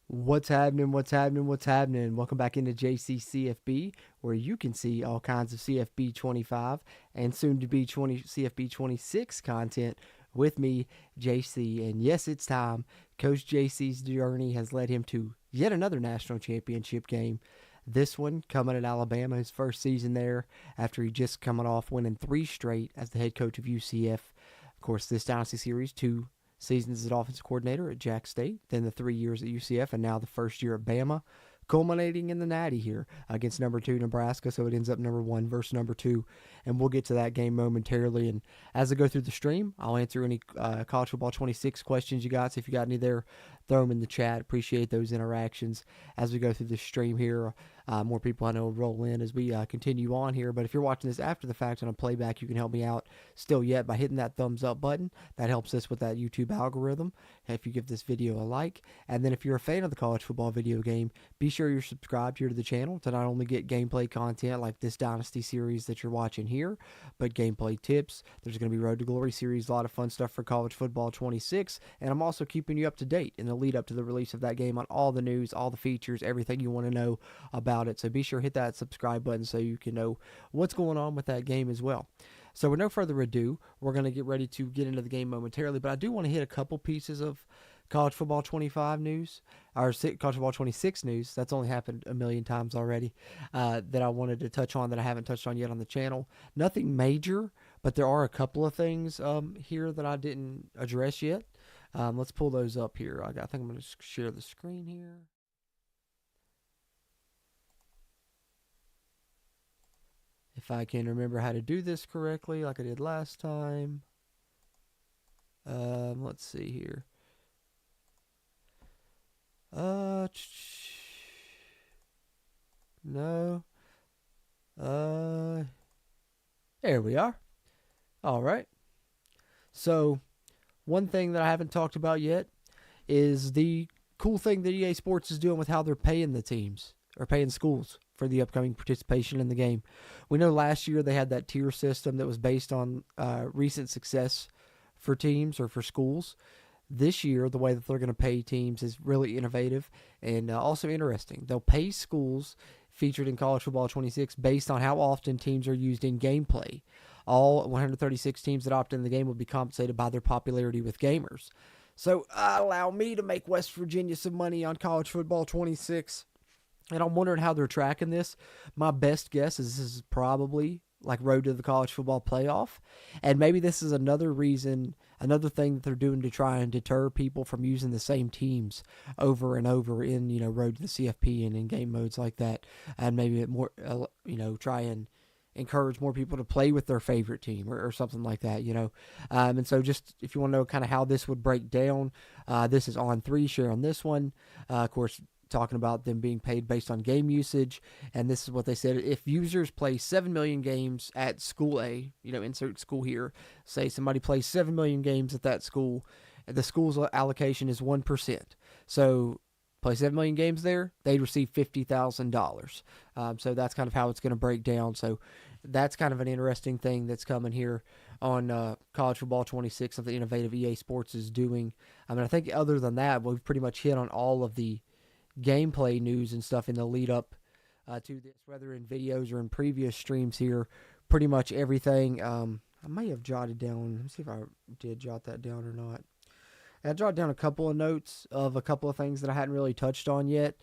What's happening? What's happening? What's happening? Welcome back into CFB, where you can see all kinds of CFB 25 and soon to be 20 CFB 26 content with me, JC. And yes, it's time. Coach JC's journey has led him to yet another national championship game. This one coming at Alabama, his first season there after he just coming off winning 3 straight as the head coach of UCF. Of course, this Dynasty Series, 2 seasons as offensive coordinator at Jack State, then the 3 years at UCF, and now the first year at Bama, culminating in the Natty here against number 2 Nebraska. So it ends up number 1 versus number 2, and we'll get to that game momentarily. And as I go through the stream, I'll answer any college football 26 questions you got. So if you got any there, throw them in the chat. Appreciate those interactions as we go through the stream here. More people I know will roll in as we continue on here. But if you're watching this after the fact on a playback, you can help me out still yet by hitting that thumbs up button. That helps us with that YouTube algorithm if you give this video a like. And then if you're a fan of the college football video game, be sure you're subscribed here to the channel to not only get gameplay content like this Dynasty series that you're watching here, but gameplay tips. There's going to be Road to Glory series, a lot of fun stuff for college football 26. And I'm also keeping you up to date in the lead up to the release of that game on all the news, all the features, everything you want to know about it. So be sure to hit that subscribe button so you can know what's going on with that game as well. So with no further ado, we're going to get ready to get into the game momentarily, but I do want to hit a couple pieces of college football 25 news, or college football 26 news. That's only happened a million times already, that I wanted to touch on that I haven't touched on yet on the channel. Nothing major, but there are a couple of things here that I didn't address yet. Let's pull those up here. I think I'm going to share the screen here. If I can remember how to do this correctly like I did last time. Let's see here. No. There we are. All right. So, one thing that I haven't talked about yet is the cool thing that EA Sports is doing with how they're paying the teams or paying schools for the upcoming participation in the game. We know last year they had that tier system that was based on recent success for teams or for schools. This year, the way that they're going to pay teams is really innovative and also interesting. They'll pay schools featured in College Football 26 based on how often teams are used in gameplay. All 136 teams that opt in the game will be compensated by their popularity with gamers. So allow me to make West Virginia some money on College Football 26. And I'm wondering how they're tracking this. My best guess is this is probably like Road to the College Football Playoff. And maybe this is another reason, another thing that they're doing to try and deter people from using the same teams over and over in, Road to the CFP and in game modes like that. And maybe more, try and encourage more people to play with their favorite team or something like that, And so just if you want to know kind of how this would break down, this is On3 share on this one. Of course, talking about them being paid based on game usage. And this is what they said. If users play 7 million games at school A, insert school here, say somebody plays 7 million games at that school, the school's allocation is 1%. So play 7 million games there, they'd receive $50,000. So that's kind of how it's going to break down. So that's kind of an interesting thing that's coming here on College Football 26, something innovative EA Sports is doing. I think other than that, we've pretty much hit on all of the gameplay news and stuff in the lead up to this, whether in videos or in previous streams here. Pretty much everything. I may have jotted down. Let me see if I did jot that down or not. I jotted down a couple of notes of a couple of things that I hadn't really touched on yet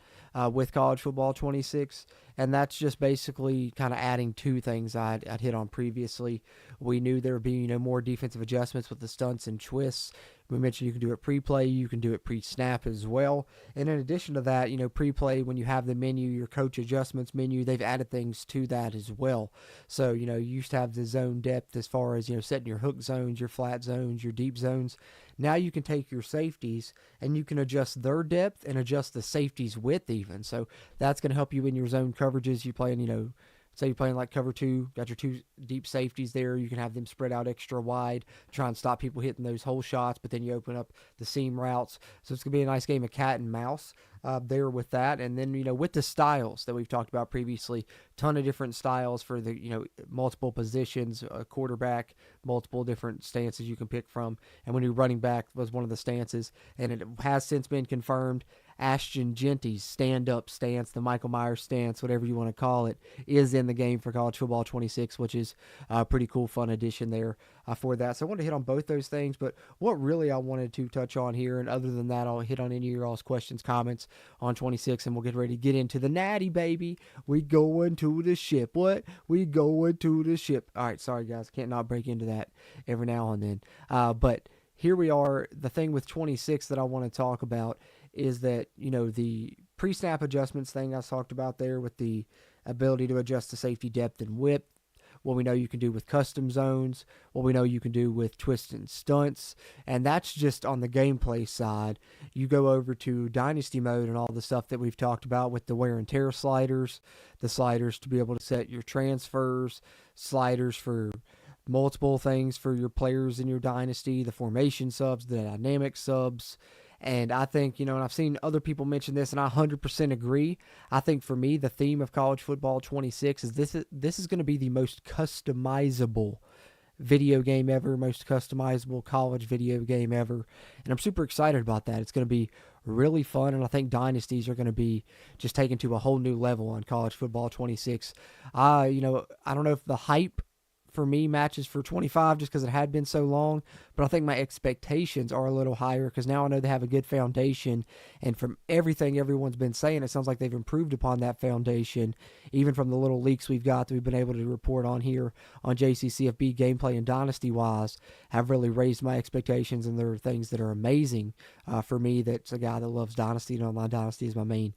with College Football 26, and that's just basically kind of adding 2 things I'd hit on previously. We knew there would be more defensive adjustments with the stunts and twists. We mentioned you can do it pre-play, you can do it pre-snap as well. And in addition to that, pre-play, when you have the menu, your coach adjustments menu, they've added things to that as well. So, you used to have the zone depth as far as, setting your hook zones, your flat zones, your deep zones. Now you can take your safeties and you can adjust their depth and adjust the safeties width even. So that's going to help you in your zone coverages. You playing, say you're playing like cover 2, got your 2 deep safeties there. You can have them spread out extra wide, try and stop people hitting those hole shots, but then you open up the seam routes. So it's going to be a nice game of cat and mouse there with that. And then, with the styles that we've talked about previously, ton of different styles for the, multiple positions, a quarterback, multiple different stances you can pick from. And when you're running back was one of the stances, and it has since been confirmed. Ashton Genty's stand-up stance, the Michael Myers stance, whatever you want to call it, is in the game for College Football 26, which is a pretty cool, fun addition there for that. So I wanted to hit on both those things, but what really I wanted to touch on here, and other than that, I'll hit on any of your all's questions, comments on 26, and we'll get ready to get into the natty, baby. We going to the ship. What? We going to the ship. All right, sorry, guys. Can't not break into that every now and then. But here we are. The thing with 26 that I want to talk about is that, the pre-snap adjustments thing I talked about there with the ability to adjust the safety depth and width, what we know you can do with custom zones, what we know you can do with twists and stunts, and that's just on the gameplay side. You go over to Dynasty mode and all the stuff that we've talked about with the wear and tear sliders, the sliders to be able to set your transfers, sliders for multiple things for your players in your Dynasty, the formation subs, the dynamic subs. And I think, and I've seen other people mention this, and I 100% agree. I think for me, the theme of College Football 26 is this is going to be the most customizable video game ever, most customizable college video game ever. And I'm super excited about that. It's going to be really fun, and I think dynasties are going to be just taken to a whole new level on College Football 26. I don't know if the hype for me matches for 25 just because it had been so long, but I think my expectations are a little higher because now I know they have a good foundation, and from everything everyone's been saying, it sounds like they've improved upon that foundation, even from the little leaks we've got that we've been able to report on here on JCCFB gameplay and dynasty-wise have really raised my expectations, and there are things that are amazing for me. That's a guy that loves Dynasty, and Online Dynasty is my main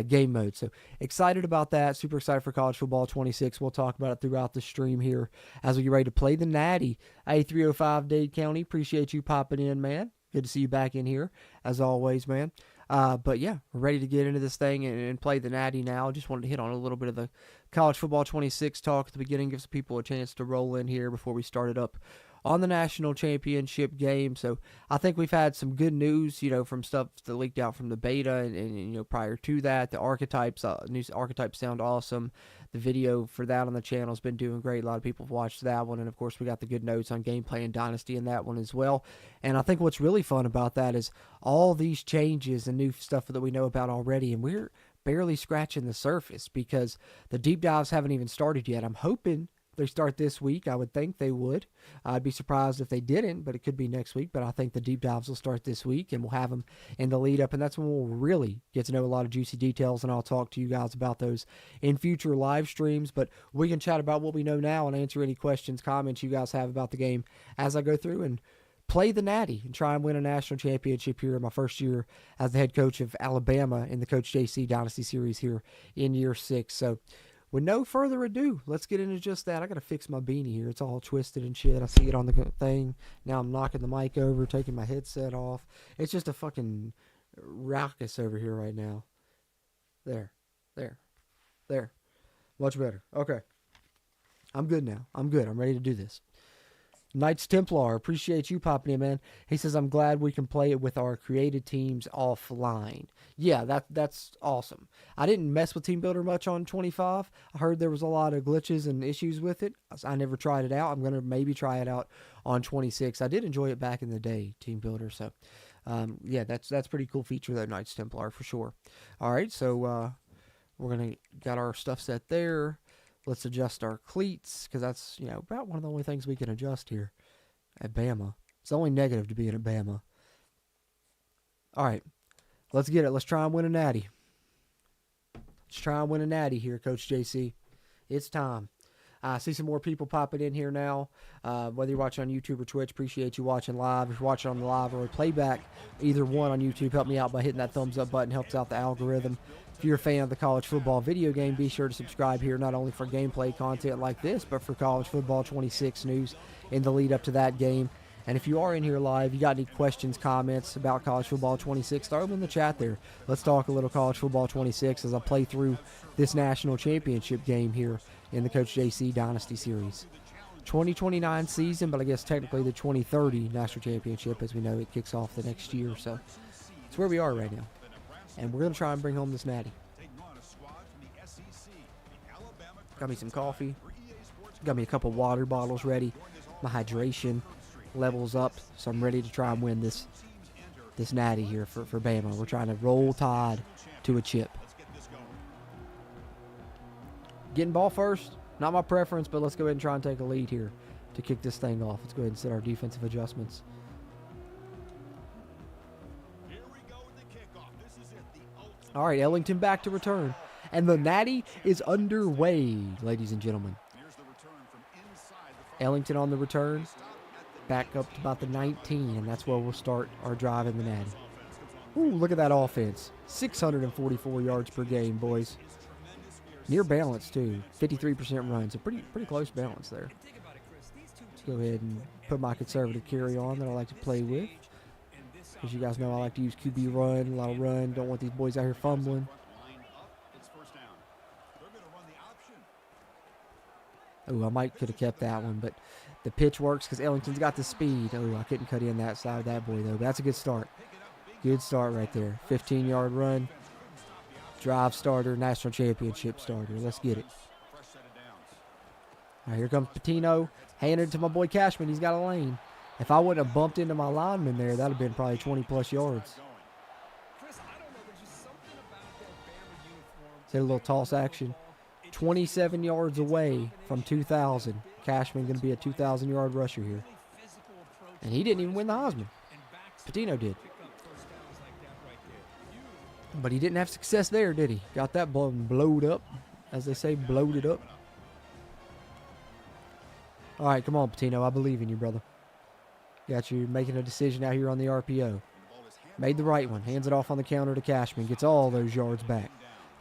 game mode. So excited about that. Super excited for College Football 26. We'll talk about it throughout the stream here as we get ready to play the Natty. A305 Dade County. Appreciate you popping in, man. Good to see you back in here as always, man. But yeah, we're ready to get into this thing and play the Natty now. Just wanted to hit on a little bit of the College Football 26 talk at the beginning. Gives people a chance to roll in here before we start it up on the national championship game. So I think we've had some good news, from stuff that leaked out from the beta and prior to that. The archetypes, new archetypes sound awesome. The video for that on the channel has been doing great. A lot of people have watched that one. And of course we got the good notes on gameplay and Dynasty in that one as well. And I think what's really fun about that is all these changes and new stuff that we know about already. And we're barely scratching the surface because the deep dives haven't even started yet. I'm hoping they start this week. I would think they would. I'd be surprised if they didn't, but it could be next week. But I think the deep dives will start this week, and we'll have them in the lead up, and that's when we'll really get to know a lot of juicy details, and I'll talk to you guys about those in future live streams. But we can chat about what we know now and answer any questions, comments you guys have about the game as I go through and play the Natty and try and win a national championship here in my first year as the head coach of Alabama in the Coach JC Dynasty Series here in year 6. So with no further ado, let's get into just that. I got to fix my beanie here. It's all twisted and shit. I see it on the thing. Now I'm knocking the mic over, taking my headset off. It's just a fucking raucous over here right now. There. Much better. Okay. I'm good now. I'm good. I'm ready to do this. Knights Templar, appreciate you popping in, man. He says, I'm glad we can play it with our created teams offline. Yeah, that's awesome. I didn't mess with Team Builder much on 25. I heard there was a lot of glitches and issues with it. I never tried it out. I'm going to maybe try it out on 26. I did enjoy it back in the day, Team Builder. So, yeah, that's a pretty cool feature, though, Knights Templar, for sure. All right, so we're going to got our stuff set there. Let's adjust our cleats, because that's, about one of the only things we can adjust here at Bama. It's the only negative to being at Bama. All right, let's get it. Let's try and win a natty. Let's try and win a natty here, Coach JC. It's time. I see some more people popping in here now. Whether you're watching on YouTube or Twitch, appreciate you watching live. If you're watching on the live or playback, either one on YouTube, help me out by hitting that thumbs up button. Helps out the algorithm. If you're a fan of the college football video game, be sure to subscribe here, not only for gameplay content like this, but for college football 26 news in the lead up to that game. And if you are in here live, you got any questions, comments about college football 26, throw them in the chat there. Let's talk a little college football 26 as I play through this national championship game here in the Coach JC Dynasty Series. 2029 season, but I guess technically the 2030 national championship, as we know it kicks off the next year. So it's where we are right now. and we're going to try and bring home this natty. Got me some coffee. Got me a couple water bottles ready. My hydration levels up, so I'm ready to try and win this natty here for Bama. We're trying to roll Tide to a chip. Getting ball first, not my preference, but let's go ahead and try and take a lead here to kick this thing off. Let's go ahead and set our defensive adjustments. All right, Ellington back to return. And the natty is underway, ladies and gentlemen. Ellington on the return. Back up to about the 19, and that's where we'll start our drive in the natty. Ooh, look at that offense. 644 yards per game, boys. Near balance, too. 53% run, so pretty close balance there. Let's go ahead and put my conservative carry on that I like to play with. As you guys know, I like to use QB run, a lot of run. Don't want these boys out here fumbling. Oh, I might could have kept that one, but the pitch works because Ellington's got the speed. Oh, I couldn't cut in that side of that boy, though. But that's a good start. Good start right there. 15-yard run. Drive starter, national championship starter. Let's get it. All right, here comes Patino. Handed it to my boy Cashman. He's got a lane. If I wouldn't have bumped into my lineman there, that would have been probably 20-plus yards. See a little toss action. 27 yards away from 2,000. Cashman going to be a 2,000-yard rusher here. And he didn't even win the Heisman. Patino did. But he didn't have success there, did he? Got that blowed up, as they say, bloated up. All right, come on, Patino. I believe in you, brother. Got you making a decision out here on the RPO. Made the right one. Hands it off on the counter to Cashman. Gets all those yards back.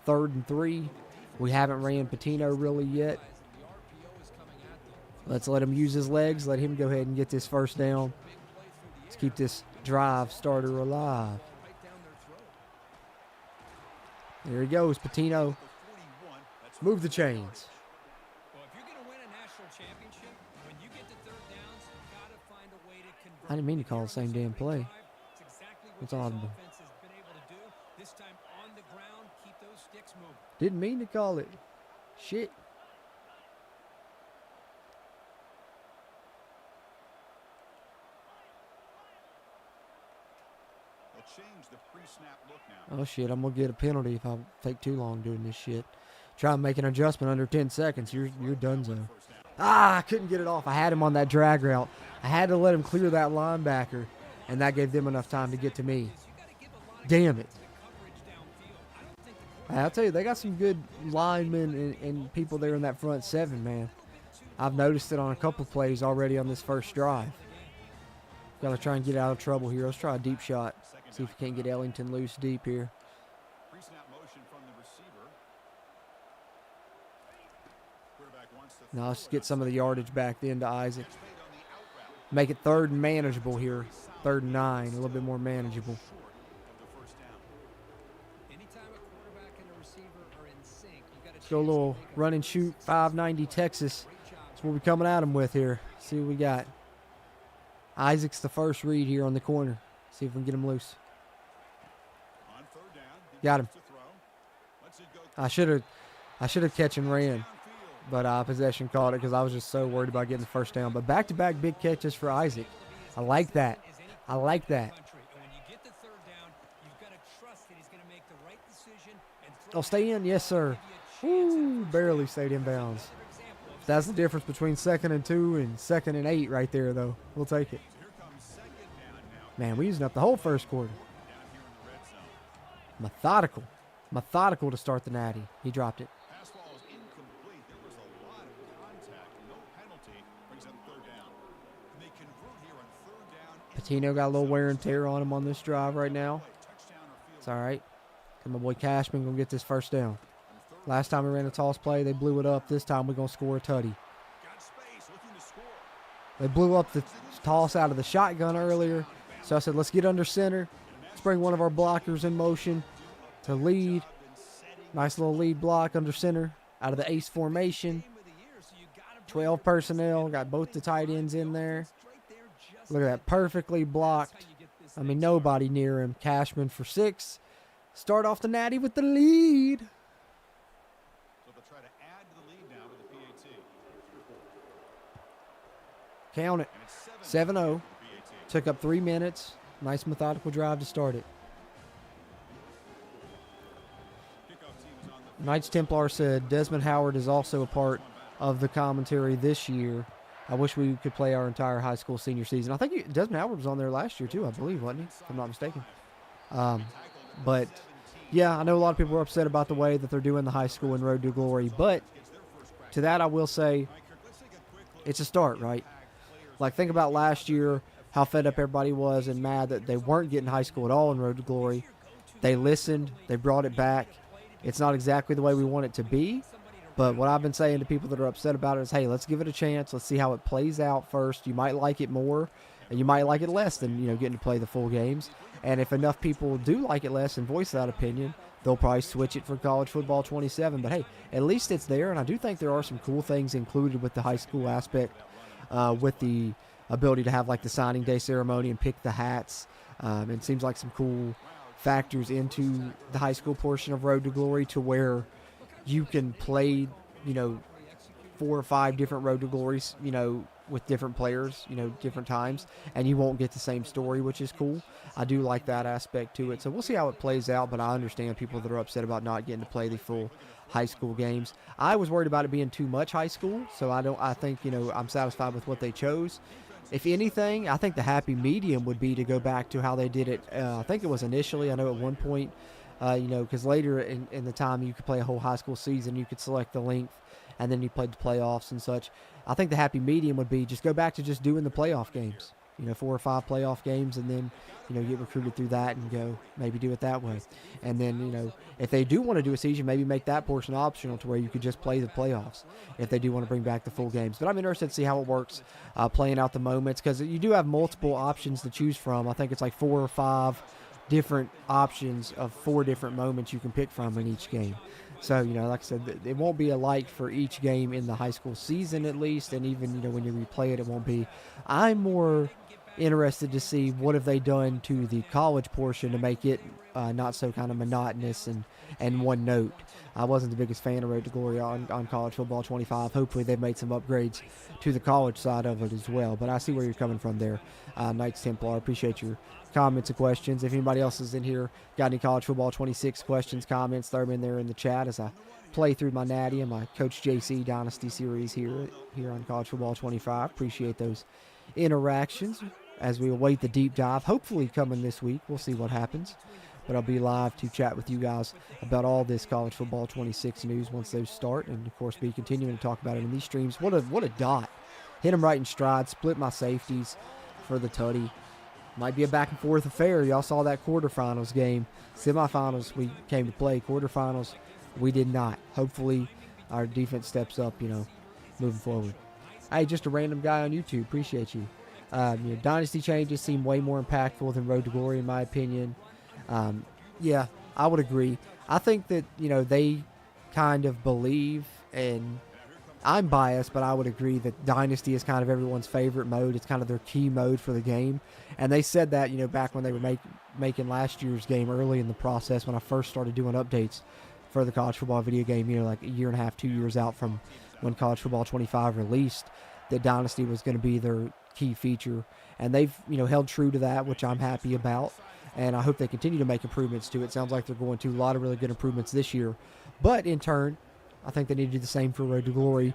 3rd and 3. We haven't ran Patino really yet. Let's let him use his legs. Let him go ahead and get this first down. Let's keep this drive starter alive. There he goes, Patino. Move the chains. I didn't mean to call the same damn play. It's audible. Didn't mean to call it. Shit. Oh, shit. I'm going to get a penalty if I take too long doing this shit. Try and make an adjustment under 10 seconds. You're donezo. I couldn't get it off. I had him on that drag route. I had to let him clear that linebacker, and that gave them enough time to get to me. Damn it. I'll tell you, they got some good linemen and people there in that front seven, man. I've noticed it on a couple plays already on this first drive. Got to try and get out of trouble here. Let's try a deep shot. See if we can't get Ellington loose deep here. Now let's get some of the yardage back then to Isaac. Make it 3rd and manageable here. 3rd and 9, a little bit more manageable. Let's go a little run and shoot, 590 Texas. That's what we're coming at him with here. See what we got. Isaac's the first read here on the corner. See if we can get him loose. Got him. I should have catch and ran, but possession caught it because I was just so worried about getting the first down. But back-to-back big catches for Isaac. I like that. I like that. Oh, stay in? Yes, sir. Woo, barely stayed in bounds. That's the difference between 2nd and 2 and 2nd and 8 right there, though. We'll take it. Man, we're using up the whole first quarter. Methodical. Methodical to start the natty. He dropped it. Patino got a little wear and tear on him on this drive right now. It's all right. Come my boy Cashman going to get this first down. Last time we ran a toss play, they blew it up. This time we're going to score a tutty. They blew up the toss out of the shotgun earlier. So I said, let's get under center. Let's bring one of our blockers in motion to lead. Nice little lead block under center out of the ace formation. 12 personnel. Got both the tight ends in there. Look at that. Perfectly blocked. I mean, nobody near him. Cashman for 6. Start off the Natty with the lead. So they'll try to add to the lead now with the PAT. Count it. 7-0. Took up 3 minutes. Nice methodical drive to start it. Knights Templar said Desmond Howard is also a part of the commentary this year. I wish we could play our entire high school senior season. I think Desmond Howard was on there last year too, I believe, wasn't he? If I'm not mistaken. But yeah, I know a lot of people are upset about the way that they're doing the high school and Road to Glory. But to that, I will say it's a start, right? Like, think about last year, how fed up everybody was and mad that they weren't getting high school at all in Road to Glory. They listened. They brought it back. It's not exactly the way we want it to be. But what I've been saying to people that are upset about it is, hey, let's give it a chance. Let's see how it plays out first. You might like it more, and you might like it less than, getting to play the full games. And if enough people do like it less and voice that opinion, they'll probably switch it for college football 27. But, hey, at least it's there, and I do think there are some cool things included with the high school aspect, with the ability to have, like, the signing day ceremony and pick the hats. It seems like some cool factors into the high school portion of Road to Glory to where you can play, 4 or 5 different Road to Glories, with different players, different times, and you won't get the same story, which is cool. I do like that aspect to it. So we'll see how it plays out, but I understand people that are upset about not getting to play the full high school games. I was worried about it being too much high school, so I think, I'm satisfied with what they chose. If anything, I think the happy medium would be to go back to how they did it. I think it was initially, I know at one point, because later in the time you could play a whole high school season, you could select the length, and then you played the playoffs and such. I think the happy medium would be just go back to just doing the playoff games, 4 or 5 playoff games, and then, get recruited through that and go maybe do it that way. And then, if they do want to do a season, maybe make that portion optional to where you could just play the playoffs if they do want to bring back the full games. But I'm interested to see how it works playing out the moments, because you do have multiple options to choose from. I think it's like 4 or 5 different options of 4 different moments you can pick from in each game. So, like I said, it won't be alike for each game in the high school season at least, and even, when you replay it, it won't be. I'm more interested to see what have they done to the college portion to make it not so kind of monotonous and one note. I wasn't the biggest fan of Road to Glory on college football 25. Hopefully they've made some upgrades to the college side of it as well, but I see where you're coming from there. Knights Templar, appreciate your comments and questions. If anybody else is in here, got any college football 26 questions, comments, throw them in there in the chat as I play through my Natty and my Coach JC Dynasty series here on college football 25. Appreciate those interactions as we await the deep dive, hopefully coming this week. We'll see what happens. But I'll be live to chat with you guys about all this college football 26 news once those start, and of course be continuing to talk about it in these streams. What a dot. Hit him right in stride, split my safeties for the tutty. Might be a back and forth affair. Y'all saw that quarterfinals game. Semifinals we came to play. Quarterfinals we did not. Hopefully our defense steps up, moving forward. Hey, just a random guy on YouTube. Appreciate you. Dynasty changes seem way more impactful than Road to Glory in my opinion. Yeah, I would agree. I think that, they kind of believe, and I'm biased, but I would agree that Dynasty is kind of everyone's favorite mode. It's kind of their key mode for the game. And they said that, back when they were making last year's game early in the process when I first started doing updates for the college football video game, like a year and a half, 2 years out from when college football 25 released, that Dynasty was going to be their key feature. And they've, held true to that, which I'm happy about. And I hope they continue to make improvements to it. Sounds like they're going to. A lot of really good improvements this year. But in turn, I think they need to do the same for Road to Glory.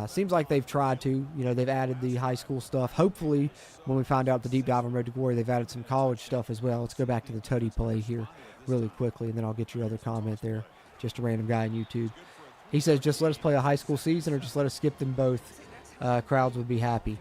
Seems like they've tried to. They've added the high school stuff. Hopefully, when we find out the deep dive on Road to Glory, they've added some college stuff as well. Let's go back to the tutty play here really quickly, and then I'll get your other comment there. Just a random guy on YouTube. He says, just let us play a high school season or just let us skip them both. Crowds would be happy.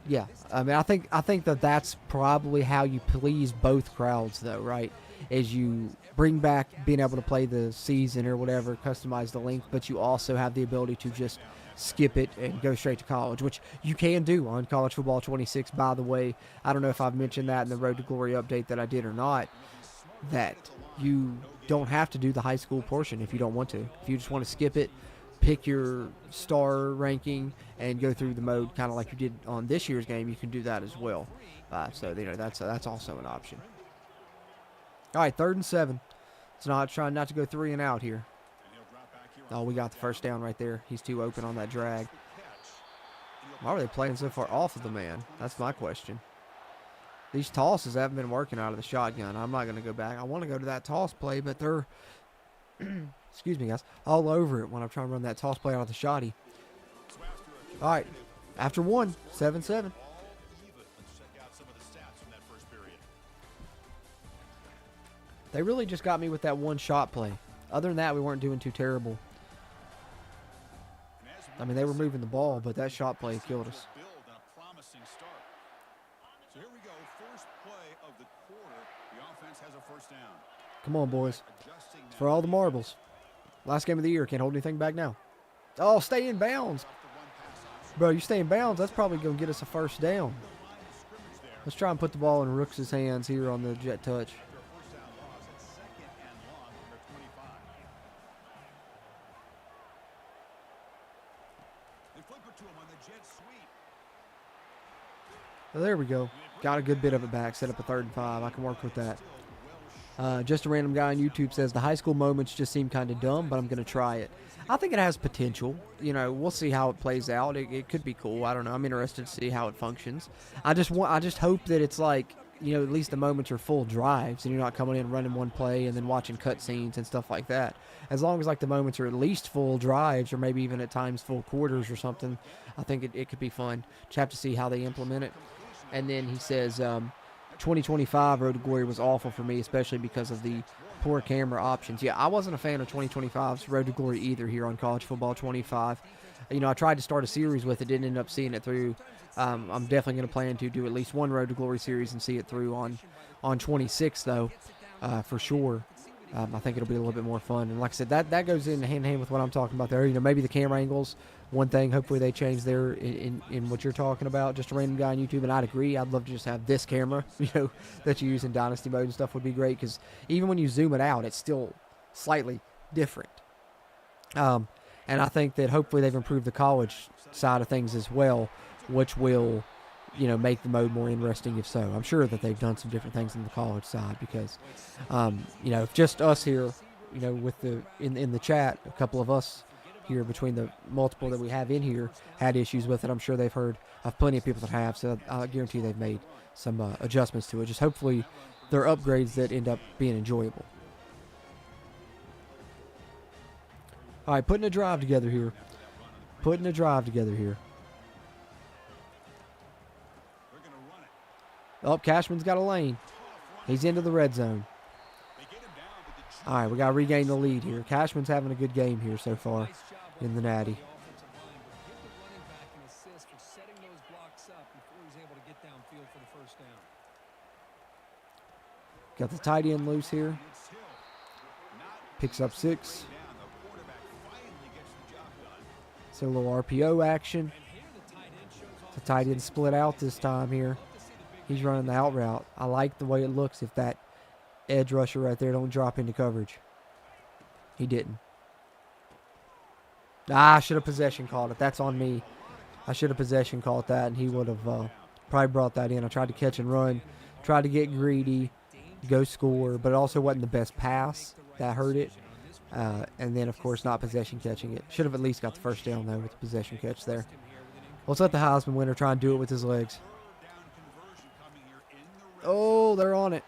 Yeah, I mean, I think that that's probably how you please both crowds, though, right? Is you bring back being able to play the season or whatever, customize the length, but you also have the ability to just skip it and go straight to college, which you can do on college football 26, by the way. I don't know if I've mentioned that in the Road to Glory update that I did or not, that you don't have to do the high school portion if you don't want to. If you just want to skip it, pick your star ranking and go through the mode kind of like you did on this year's game, you can do that as well. So that's also an option. All right, 3rd and 7. trying not to go 3 and out here. And he'll drop back here Oh, on we got the first down right there. He's too open on that drag. Why are they playing so far off of the man? That's my question. These tosses haven't been working out of the shotgun. I'm not going to go back. I want to go to that toss play, but they're, excuse me, guys, all over it when I'm trying to run that toss play out of the shotty. All right, after 1, 7-7. all even. Let's check out some of the stats from that first period. They really just got me with that one shot play. Other than that, we weren't doing too terrible. And as I mean, they were moving the ball, but that shot play killed us. build and a promising start. So here we go, first play of the quarter. The offense has a first down. Come on, boys. Adjusting now. For all the marbles. Last game of the year. Can't hold anything back now. Oh, stay in bounds. Off the run pass option. Bro, you stay in bounds. That's probably going to get us a first down. Line of scrimmage there. Let's try and put the ball in Rooks' hands here on the jet touch. After a first down loss at second and long from their 25. They flip it to him on the jet sweep. Oh, there we go. Got a good bit of it back. Set up a 3rd and 5. I can work with that. Just a random guy on YouTube says the high school moments just seem kind of dumb, but I'm going to try it. I think it has potential. You know, we'll see how it plays out. It could be cool. I don't know. I'm interested to see how it functions. I just hope that it's like, you know, at least the moments are full drives and you're not coming in running one play and then watching cutscenes and stuff like that. As long as like the moments are at least full drives or maybe even at times full quarters or something, I think it could be fun. Just have to see how they implement it. And then he says, 2025 Road to Glory was awful for me, especially because of the poor camera options. Yeah, I wasn't a fan of 2025's Road to Glory either here on College Football 25. You know, I tried to start a series with it, didn't end up seeing it through. I'm definitely going to plan to do at least one Road to Glory series and see it through on 26, though, for sure. I think it'll be a little bit more fun. And like I said, that goes in hand in hand with what I'm talking about there. You know, maybe the camera angles, one thing, hopefully they change there in what you're talking about. Just a random guy on YouTube, and I'd agree. I'd love to just have this camera, you know, that you use in Dynasty mode and stuff would be great because even when you zoom it out, it's still slightly different. And I think that hopefully they've improved the college side of things as well, which will, you know, make the mode more interesting if so. I'm sure that they've done some different things in the college side because, you know, if just us here, you know, with the in the chat, a couple of us here between the multiple that we have in here had issues with it. I'm sure they've heard of plenty of people that have, so I guarantee they've made some adjustments to it. Just hopefully they're upgrades that end up being enjoyable. All right, putting a drive together here. Putting a drive together here. They're going to run it. Oh, Cashman's got a lane. He's into the red zone. They get him down, but the All right, we got to regain the lead here. Cashman's having a good game here so far in the Natty. Got the tight end loose here. Picks up 6. So a little RPO action. The tight end split out this time here. He's running the out route. I like the way it looks if that edge rusher right there don't drop into coverage. He didn't. I should have possession called it. That's on me. I should have possession called that, and he would have probably brought that in. I tried to catch and run, tried to get greedy, go score, but it also wasn't the best pass. That hurt it. And then, of course, not possession catching it. Should have at least got the first down, though, with the possession catch there. Let's let the Heisman winner try and do it with his legs. Oh, they're on it.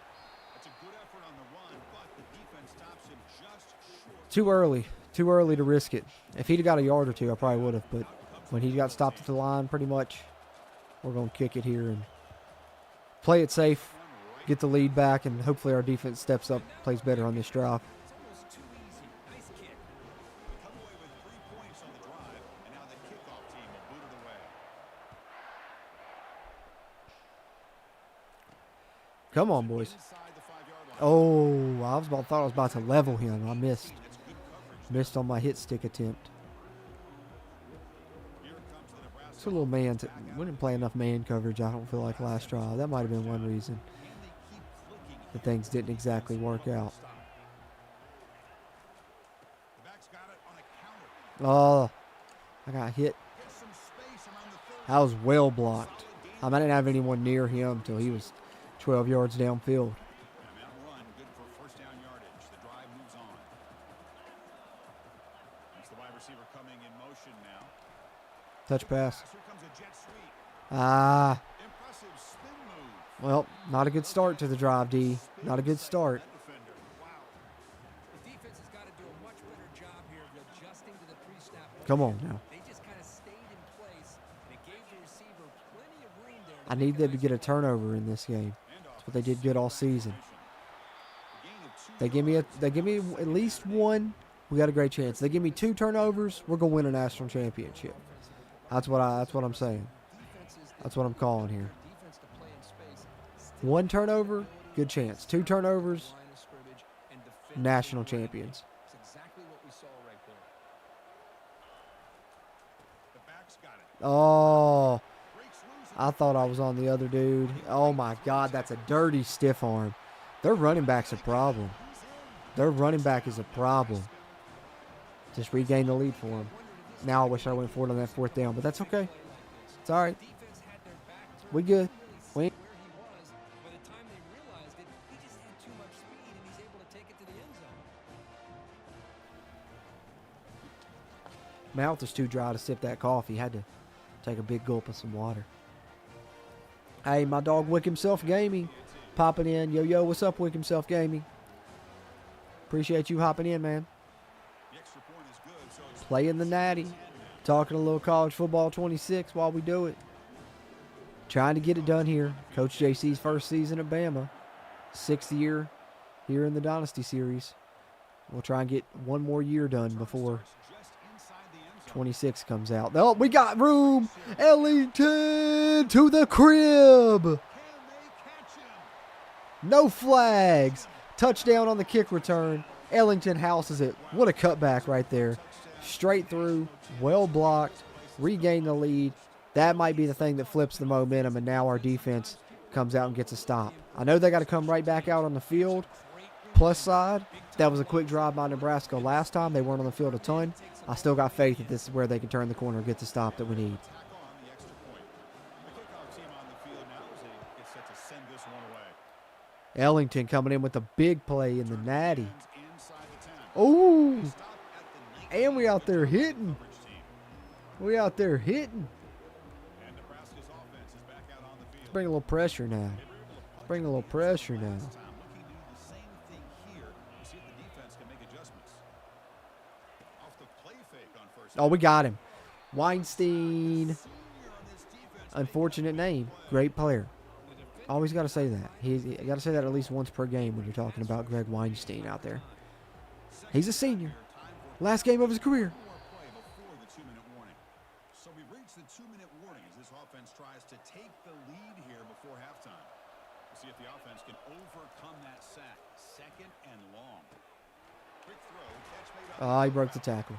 Too early. Too early to risk it. If he'd have got a yard or two, I probably would have. But when he got stopped at the line, pretty much, we're going to kick it here and play it safe, get the lead back, and hopefully our defense steps up, plays better on this drive. Come on, boys. Oh, thought I was about to level him. I missed. Missed on my hit stick attempt. It's a little man. We didn't play enough man coverage, I don't feel like, last drive. That might have been one reason that things didn't exactly work out. Oh, I got hit. That was well blocked. I didn't have anyone near him until he was 12 yards downfield. Touch pass. Here comes a jet sweep. Ah. Impressive spin move. Well, not a good start to the drive, D. Not a good start. That defender. Wow. The defense has got to do a much better job here of adjusting to the pre-snap. Come on now. They just kind of stayed in place, and it gave the receiver plenty of room there. I need them to get a turnover in this game. That's what they did good all season. They give me at least one, we got a great chance. They give me 2 turnovers, we're gonna win a national championship. That's what I'm saying. That's what I'm calling here. 1 turnover, good chance. 2 turnovers, national champions. That's exactly what we saw right there. The back's got it. Oh, Breaks loose. I thought I was on the other dude. Oh my God, that's a dirty stiff arm. Their running back's a problem. Their running back is a problem. Just regain the lead for him. Now I wish I went for it on that 4th down, but that's okay. It's all right. Defense had their back to We good. We where he was. By the time they realized it, he just had too much speed, and he's able to take it to the end zone. mouth is too dry to sip that coffee. Had to take a big gulp of some water. Hey, my dog Wick Himself Gaming popping in. Yo, what's up, Wick Himself Gaming? Appreciate you hopping in, man. The extra point is good, so it's Playing the natty. Talking a little college football 26 while we do it. Trying to get it done here. Coach JC's first season at Bama. 6th year here in the Dynasty series. We'll try and get one more year done before just inside the end zone. 26 comes out. Oh, we got room. Ellington to the crib. Can they catch him? No flags. Touchdown on the kick return. Ellington houses it. What a cutback right there. Straight through. Well blocked. Regain the lead. That might be the thing that flips the momentum, and now our defense comes out and gets a stop. I know they got to come right back out on the field. Plus side, that was a quick drive by Nebraska last time. They weren't on the field a ton. I still got faith that this is where they can turn the corner and get the stop that we need. Tackle on the extra point. The kickoff team on the field now as they get set to send this one away. Ellington coming in with a big play in the natty. Inside the 10. Oh, Stop at the 19. and we out there hitting. Coverage team. We out there hitting. And Nebraska's offense is back out on the field. Bring a little pressure now. Bring a little pressure now. Last time, looking to do the same thing here. See if the defense can make adjustments. Off the play fake on first. Oh, we got him. Weinstein. Senior on this defense. Unfortunate name. Great player. Always got to say that. You got to say that at least once per game when you're talking about Greg Weinstein out there. He's a senior. Last game of his career. More play before the 2-minute warning. So we've reached the 2-minute warning as this offense tries to take the lead here before halftime. We'll see if the offense can overcome that sack. 2nd and long. Quick throw, catch made up. He broke the tackle.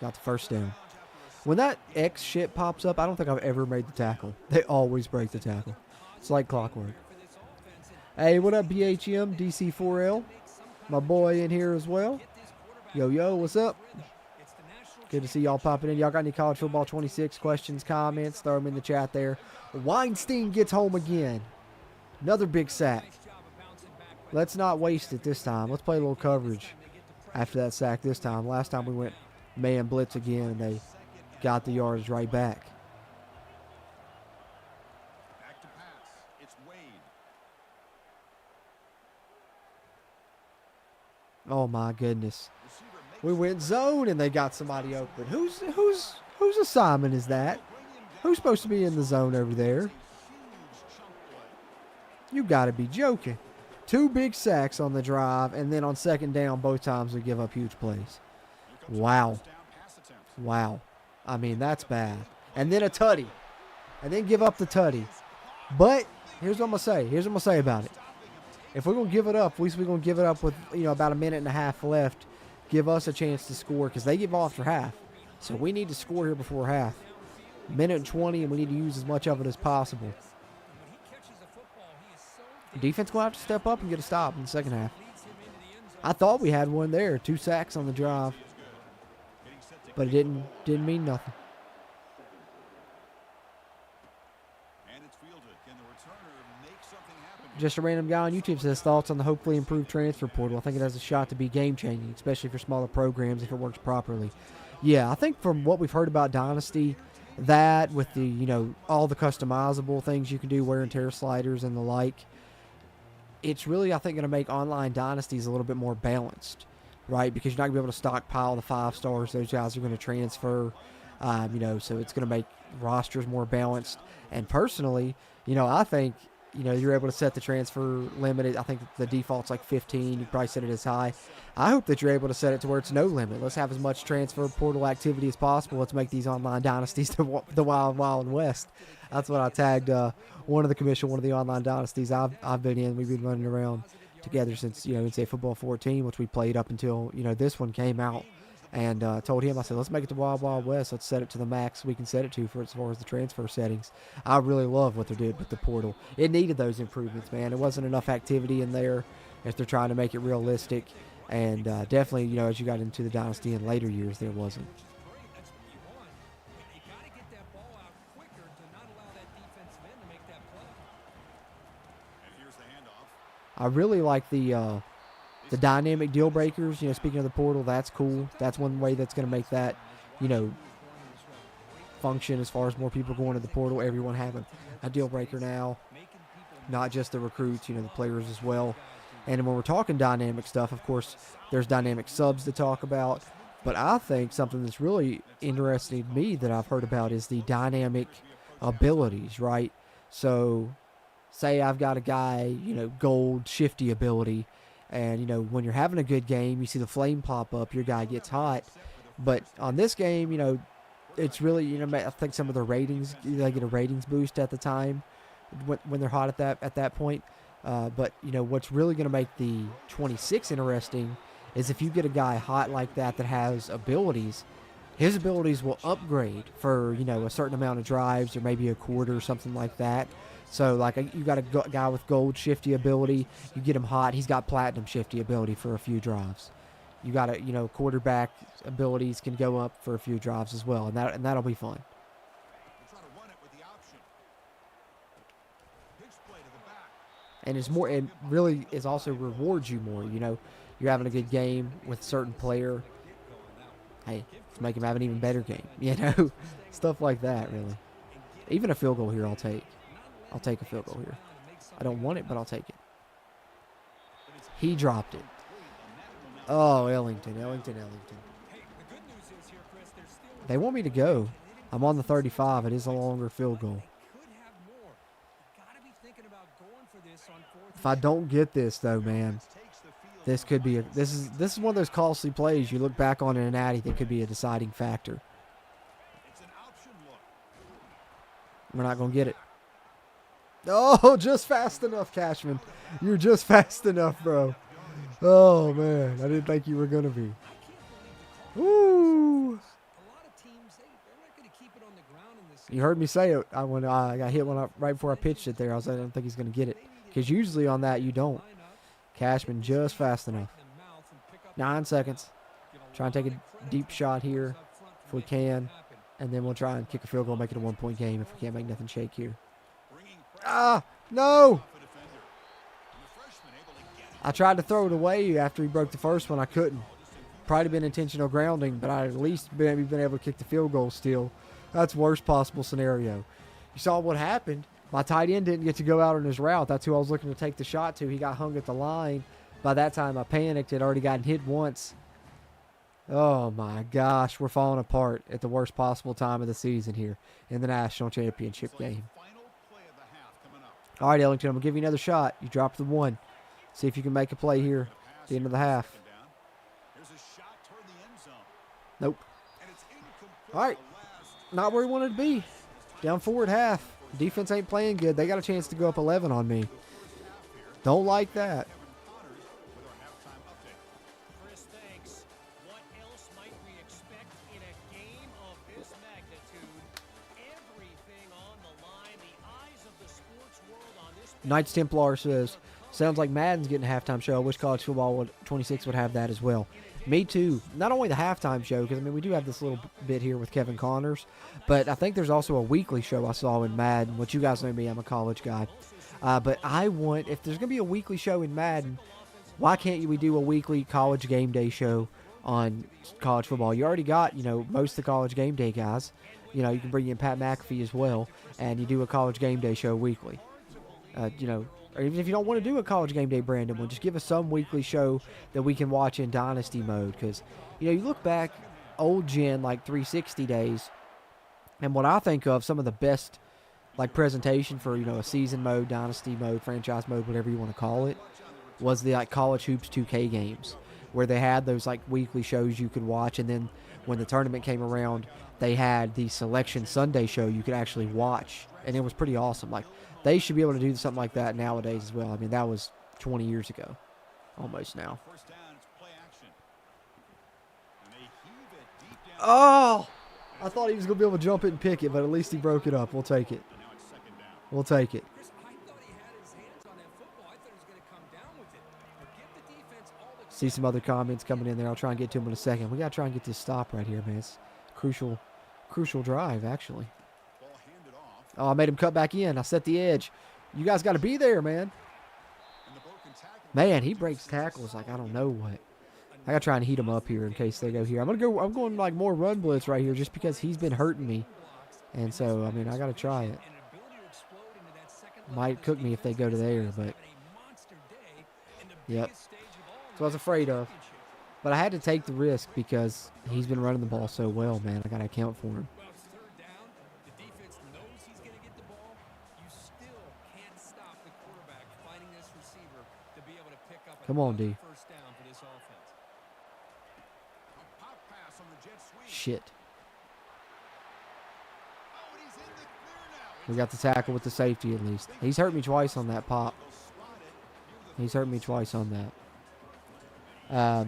Got the first down. When that X shit pops up, I don't think I've ever made the tackle. They always break the tackle. It's like clockwork. Hey, what up, BHM, DC4L? My boy in here as well. Yo, what's up? Good to see y'all popping in. Y'all got any college football 26 questions, comments? Throw them in the chat there. Weinstein gets home again. Another big sack. Let's not waste it this time. Let's play a little coverage after that sack this time. Last time we went man blitz again, and they got the yards right back. Back to pass. It's Wade. Oh my goodness. Receiver makes We went zone and they got somebody open. Whose assignment is that? Who's supposed to be in the zone over there? huge chunk play. You got to be joking. 2 big sacks on the drive, and then on 2nd down, both times we give up huge plays. Here comes Wow. first down pass attempt. Wow. I mean, that's bad. And then a tutty. And then give up the tutty. But here's what I'm going to say. Here's what I'm going to say about it. If we're going to give it up, at least we're going to give it up with, about a minute and a half left. Give us a chance to score because they give off for half. So we need to score here before half. Minute and 20, and we need to use as much of it as possible. Defense going to have to step up and get a stop in the second half. I thought we had one there. 2 sacks on the drive. But it didn't mean nothing. And it's fielded. Can the returner make something happen? Just a random guy on YouTube says thoughts on the hopefully improved transfer portal. I think it has a shot to be game-changing, especially for smaller programs if it works properly. Yeah, I think from what we've heard about Dynasty, that with the, all the customizable things you can do, wear and tear sliders and the like, it's really, I think, going to make online dynasties a little bit more balanced, right? Because you're not going to be able to stockpile the 5 stars. Those guys are going to transfer, so it's going to make rosters more balanced. And personally, I think, you're able to set the transfer limit. I think the default's like 15. You probably set it as high. I hope that you're able to set it to where it's no limit. Let's have as much transfer portal activity as possible. Let's make these online dynasties the wild, wild west. That's what I tagged one of the online dynasties I've been in. We've been running around together since, Ncaa Football 14, which we played up until, this one came out. And told him, I said, let's make it the Wild Wild West. Let's set it to the max we can set it to for as far as the transfer settings. I really love what they did with the portal. It needed those improvements, man. There wasn't enough activity in there if they're trying to make it realistic. And definitely, as you got into the Dynasty in later years, there wasn't. That's what you want. You got to get that ball out quicker to not allow that defensive end to make that play. And here's the handoff. I really like the dynamic deal breakers. Speaking of the portal, that's cool. That's one way that's going to make that, function as far as more people going to the portal. Everyone having a deal breaker now, not just the recruits, the players as well. And when we're talking dynamic stuff, of course, there's dynamic subs to talk about. But I think something that's really interesting to me that I've heard about is the dynamic abilities, right? So say I've got a guy, gold shifty ability, and, when you're having a good game, you see the flame pop up, your guy gets hot. But on this game, it's really, I think some of the ratings, they get a ratings boost at the time when they're hot at that point. But, what's really going to make the 26 interesting is if you get a guy hot like that has abilities, his abilities will upgrade for, a certain amount of drives or maybe a quarter or something like that. So, like, you got a guy with gold shifty ability, you get him hot, he's got platinum shifty ability for a few drives. You got quarterback abilities can go up for a few drives as well, and that'll be fun. Try to run it with the option. Pitch play to the back. And it's more, it really is also rewards you more. You're having a good game with a certain player. Hey, let's make him have an even better game. Stuff like that, really. Even a field goal here, I'll take. I'll take a field goal here. I don't want it, but I'll take it. He dropped it. Oh, Ellington. They want me to go. I'm on the 35. It is a longer field goal. If I don't get this, though, man, this could be this is one of those costly plays you look back on in an Ncaa that could be a deciding factor. We're not going to get it. Oh, just fast enough, Cashman. You're just fast enough, bro. Oh, man. I didn't think you were going to be. Woo. You heard me say it. When I got hit right before I pitched it there. I don't think he's going to get it. Because usually on that, you don't. Cashman just fast enough. 9 seconds. Try and take a deep shot here if we can. And then we'll try and kick a field goal, make it a 1-point game if we can't make nothing shake here. No! I tried to throw it away after he broke the first one. I couldn't. Probably been intentional grounding, but I'd at least been able to kick the field goal still. That's worst possible scenario. You saw what happened. My tight end didn't get to go out on his route. That's who I was looking to take the shot to. He got hung at the line. By that time, I panicked. Had already gotten hit once. Oh, my gosh. We're falling apart at the worst possible time of the season here in the national championship game. All right, Ellington, I'm going to give you another shot. You dropped the one. See if you can make a play here at the end of the half. Nope. All right. Not where we wanted to be. Down 4 at half. Defense ain't playing good. They got a chance to go up 11 on me. Don't like that. Knights Templar says, sounds like Madden's getting a halftime show. I wish college football 26 would have that as well. Me too. Not only the halftime show, because, we do have this little bit here with Kevin Connors, but I think there's also a weekly show I saw in Madden, which you guys know me, I'm a college guy. But I want, if there's going to be a weekly show in Madden, why can't we do a weekly college game day show on college football? You already got, most of the college game day guys. You know, you can bring in Pat McAfee as well, and you do a college game day show weekly. You know, or even if you don't want to do a college game day Brandon one, just give us some weekly show that we can watch in Dynasty mode. Because, you know, you look back old gen, like 360 days, and what I think of some of the best, like, presentation for, you know, a season mode, Dynasty mode, franchise mode, whatever you want to call it, was the, like, College Hoops 2K games, where they had those, like, weekly shows you could watch, and then when the tournament came around, they had the Selection Sunday show you could actually watch, and it was pretty awesome. Like, they should be able to do something like that nowadays as well. I mean, that was 20 years ago, almost now. First down, it's play action. And they heave it deep down. Oh! I thought he was going to be able to jump it and pick it, but at least he broke it up. We'll take it. And now it's second down. We'll take it. Chris, I thought he had his hands on that football. I thought he was going to come down with it. But give the defense all the See some other comments coming in there. I'll try and get to them in a second. We got to try and get this stop right here, man. It's crucial drive, actually. Ball handed off. Oh, I made him cut back in. I set the edge. You guys got to be there, man. And the broken tackle. Man, he breaks tackles like I don't know what. I got to try and heat him up here in case they go here. I'm going like more run blitz right here just because he's been hurting me. And so, I mean, I got to try it. Might cook me if they go to there, but yep. That's what I was afraid of. But I had to take the risk because he's been running the ball so well, man. I got to account for him. Well, it's third down. The defense knows he's going to get the ball. You still can't stop the quarterback finding this receiver to be able to pick up Come on, D. first down for this offense. A pop pass on the jet sweep. Shit. Oh, and he's in the clear now. We got the tackle with the safety at least. He's hurt me twice on that pop. He's hurt me twice on that.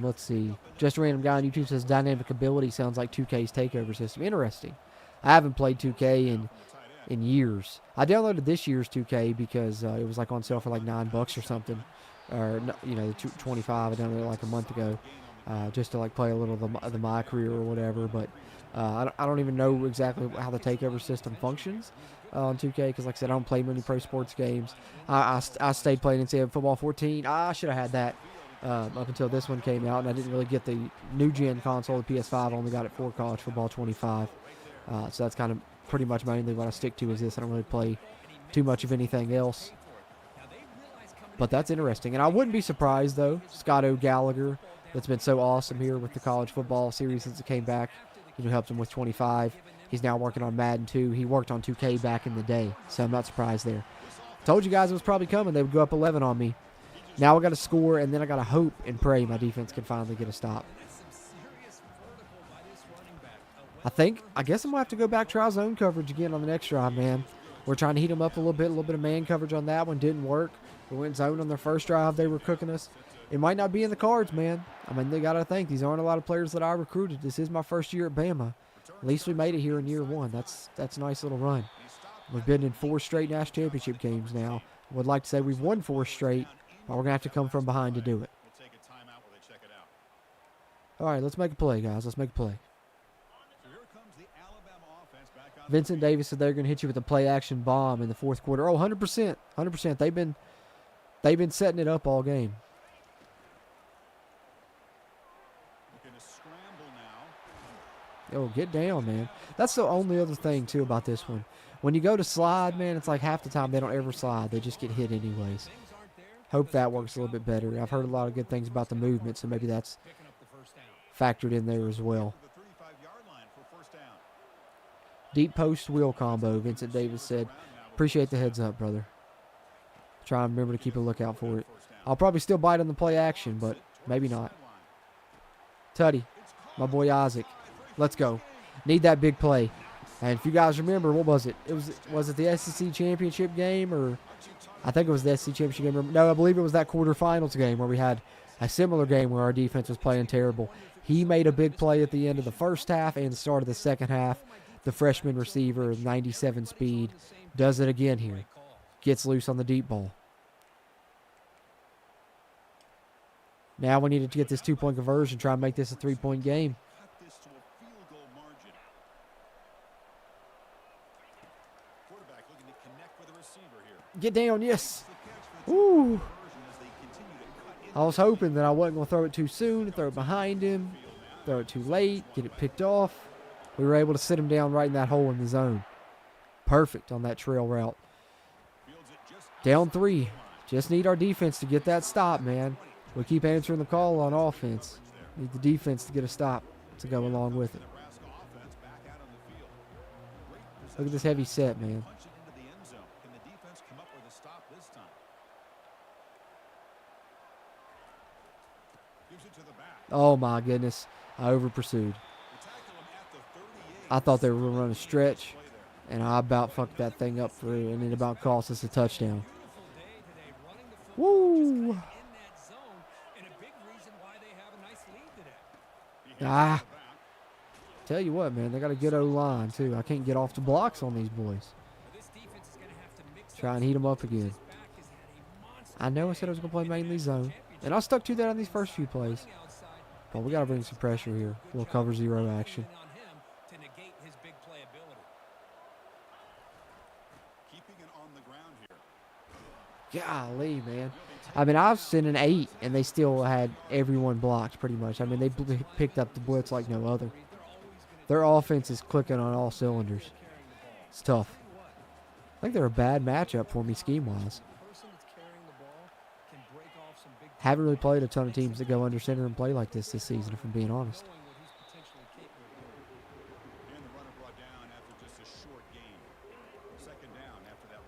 Let's see. Just a random guy on YouTube says dynamic ability sounds like 2K's takeover system. Interesting. I haven't played 2K in years. I downloaded this year's 2K because it was like on sale for like $9 or something, or you know, the 25. I downloaded it like a month ago, just to like play a little of the My Career or whatever. But I don't even know exactly how the takeover system functions on 2K because, like I said, I don't play many pro sports games. I stayed playing Ncaa Football 14. I should have had that. Up until this one came out, and I didn't really get the new gen console, the PS5. I only got it for College Football 25. So that's kind of pretty much mainly what I stick to is this. I don't really play too much of anything else. But that's interesting. And I wouldn't be surprised, though, Scott O'Gallagher, that's been so awesome here with the college football series since it came back, you know, helped him with 25. He's now working on Madden 2. He worked on 2K back in the day, so I'm not surprised there. Told you guys it was probably coming. They would go up 11 on me. Now I got to score, and then I got to hope and pray my defense can finally get a stop. I guess I'm going to have to go back try zone coverage again on the next drive, man. We're trying to heat them up a little bit of man coverage on that one. Didn't work. We went zone on their first drive. They were cooking us. It might not be in the cards, man. I mean, they got to think. These aren't a lot of players that I recruited. This is my first year at Bama. At least we made it here in year one. That's a nice little run. We've been in 4 straight national championship games now. Would like to say we've won 4 straight. But we're going to have to come from behind to do it. We'll take a timeout while they check it out. All right, let's make a play, guys. Let's make a play. So here comes the Alabama offense back on. Vincent Davis said they're going to hit you with a play-action bomb in the fourth quarter. Oh, 100%. 100%. They've been setting it up all game. Looking to scramble now. Oh, get down, man. That's the only other thing, too, about this one. When you go to slide, man, it's like half the time they don't ever slide. They just get hit anyways. Hope that works a little bit better. I've heard a lot of good things about the movement, so maybe that's factored in there as well. The 35-yard line for first down. Deep post wheel combo, Vincent Davis said. Appreciate the heads up, brother. Try and remember to keep a lookout for it. I'll probably still bite on the play action, but maybe not. Tutty, my boy Isaac. Let's go. Need that big play. And if you guys remember, what was it? Was it the SEC championship game, or I think it was the SEC championship game. No, I believe it was that quarterfinals game where we had a similar game where our defense was playing terrible. He made a big play at the end of the first half and the start of the second half. The freshman receiver, 97 speed, does it again here. Gets loose on the deep ball. Now we need to get this 2-point conversion, try and make this a 3-point game. Cut this to a field goal margin. Quarterback looking to connect with the receiver here. Get down, yes. The catch for Ooh. conversion as they continue to cut in. I was hoping that I wasn't going to throw it too soon, throw it behind him, throw it too late, get it picked off. We were able to sit him down right in that hole in the zone. Perfect on that trail route. Down 3. Just need our defense to get that stop, man. We keep answering the call on offense. Need the defense to get a stop to go along with it. Look at this heavy set, man. Oh, my goodness. I over-pursued. I thought they were going to run a stretch, and I about fucked that thing up through, and it about cost us a touchdown. Woo! Ah. Tell you what, man, they got a good O-line, too. I can't get off the blocks on these boys. Try and heat them up again. I know I said I was going to play mainly zone, and I stuck to that on these first few plays. But we got to bring some pressure here. A little cover 0 action. Golly, man. I mean, I was sending 8, and they still had everyone blocked pretty much. I mean, they picked up the blitz like no other. Their offense is clicking on all cylinders. It's tough. I think they're a bad matchup for me scheme-wise. Haven't really played a ton of teams that go under center and play like this season, if I'm being honest.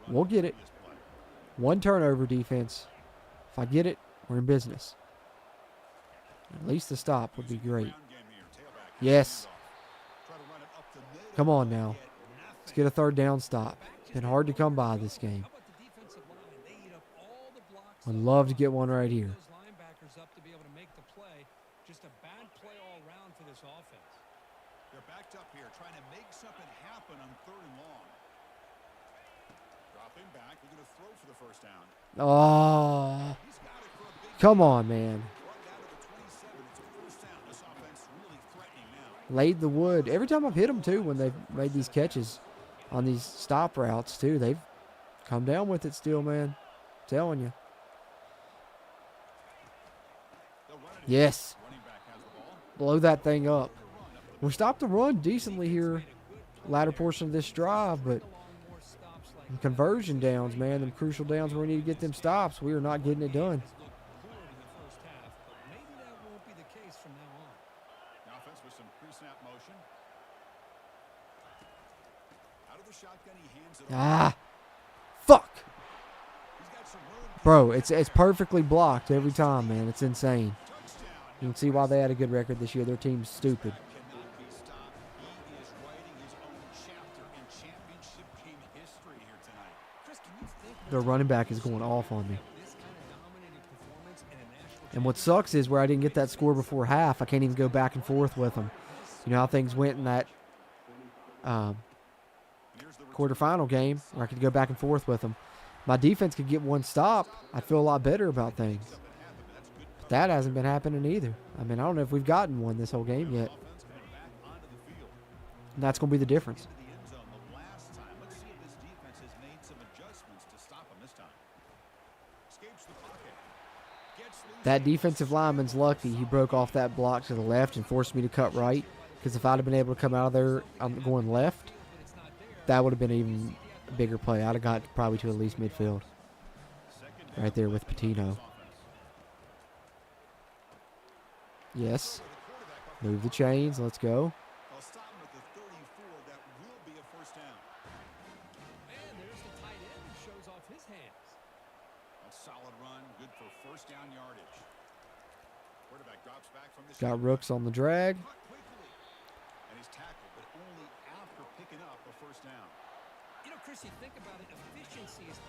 We'll get it. 1 turnover defense. If I get it, we're in business. At least the stop would be great. Yes. Come on now. Let's get a 3rd down stop. It's been hard to come by this game. I'd love to get one right here. They're backed up here trying to make something happen on 3rd and long. Dropping back, we're going to throw for the first down. Oh. Come on, man. Laid the wood. Every time I've hit them, too, when they've made these catches on these stop routes, too, they've come down with it still, man. I'm telling you. Yes. Blow that thing up. We stopped the run decently here, latter portion of this drive, but conversion downs, man, them crucial downs where we need to get them stops, we are not getting it done. Ah, fuck. Bro, it's perfectly blocked every time, man. It's insane. You can see why they had a good record this year. Their team's stupid. Their running back is going off on me. And what sucks is where I didn't get that score before half, I can't even go back and forth with them. You know how things went in that quarterfinal game where I could go back and forth with them. My defense could get 1 stop. I'd feel a lot better about things. But that hasn't been happening either. I mean, I don't know if we've gotten one this whole game yet. And that's going to be the difference. That defensive lineman's lucky he broke off that block to the left and forced me to cut right. Because if I'd have been able to come out of there going left, that would have been even a bigger play. I'd have got probably to at least midfield. Right there with Patino. Yes. Move the chains. Let's go. Got Rooks on the drag.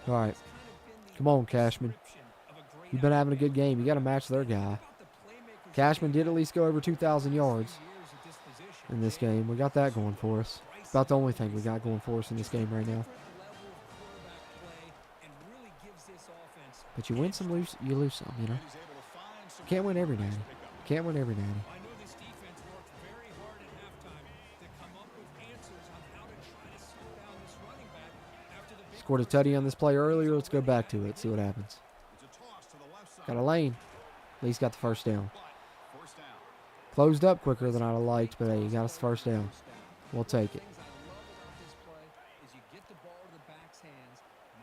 All right. Come on, Cashman. You've been having a good game. You got to match their guy. Cashman did at least go over 2,000 yards in this game. We got that going for us. About the only thing we got going for us in this game right now. But you win some, you lose some, you know. Can't win every natty. Can't win every natty. Scored a tutty on this play earlier. Let's go back to it. See what happens. Got a lane. At least got the first down. Closed up quicker than I'd have liked, but hey, he got us the first down. We'll take it. Things I love about this play is you get the ball to the back's hands.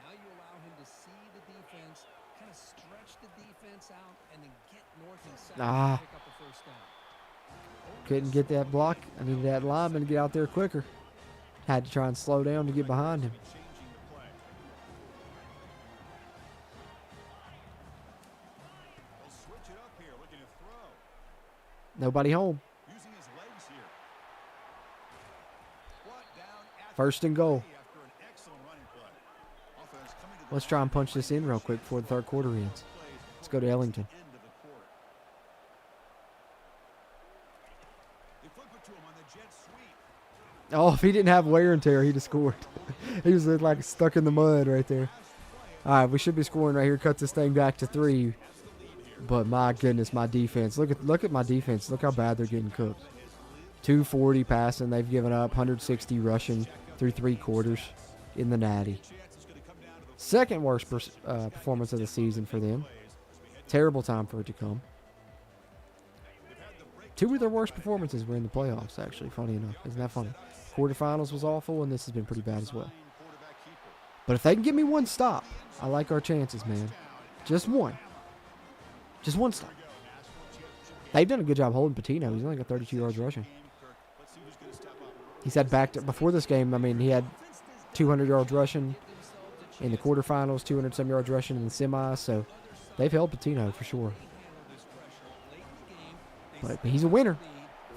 Now you allow him to see the defense, kind of stretch the defense out, and then get north and south to pick up the first down. Couldn't get that block. I needed that lineman to get out there quicker. Had to try and slow down to get behind him. Nobody home. First and goal. Let's try and punch this in real quick before the third quarter ends. Let's go to Ellington. Oh, if he didn't have wear and tear, he'd have scored. He was like stuck in the mud right there. All right, we should be scoring right here. Cut this thing back to 3. But my goodness, my defense. Look at my defense. Look how bad they're getting cooked. 240 passing. They've given up 160 rushing through 3 quarters in the Natty. Second worst performance of the season for them. Terrible time for it to come. 2 of their worst performances were in the playoffs, actually, funny enough. Isn't that funny? Quarterfinals was awful, and this has been pretty bad as well. But if they can give me 1 stop, I like our chances, man. Just 1. Just 1 stop. They've done a good job holding Patino. He's only got 32 yards rushing. He's had before this game, I mean, he had 200 yards rushing in the quarterfinals, 200-some yards rushing in the semis, so they've held Patino for sure. But he's a winner.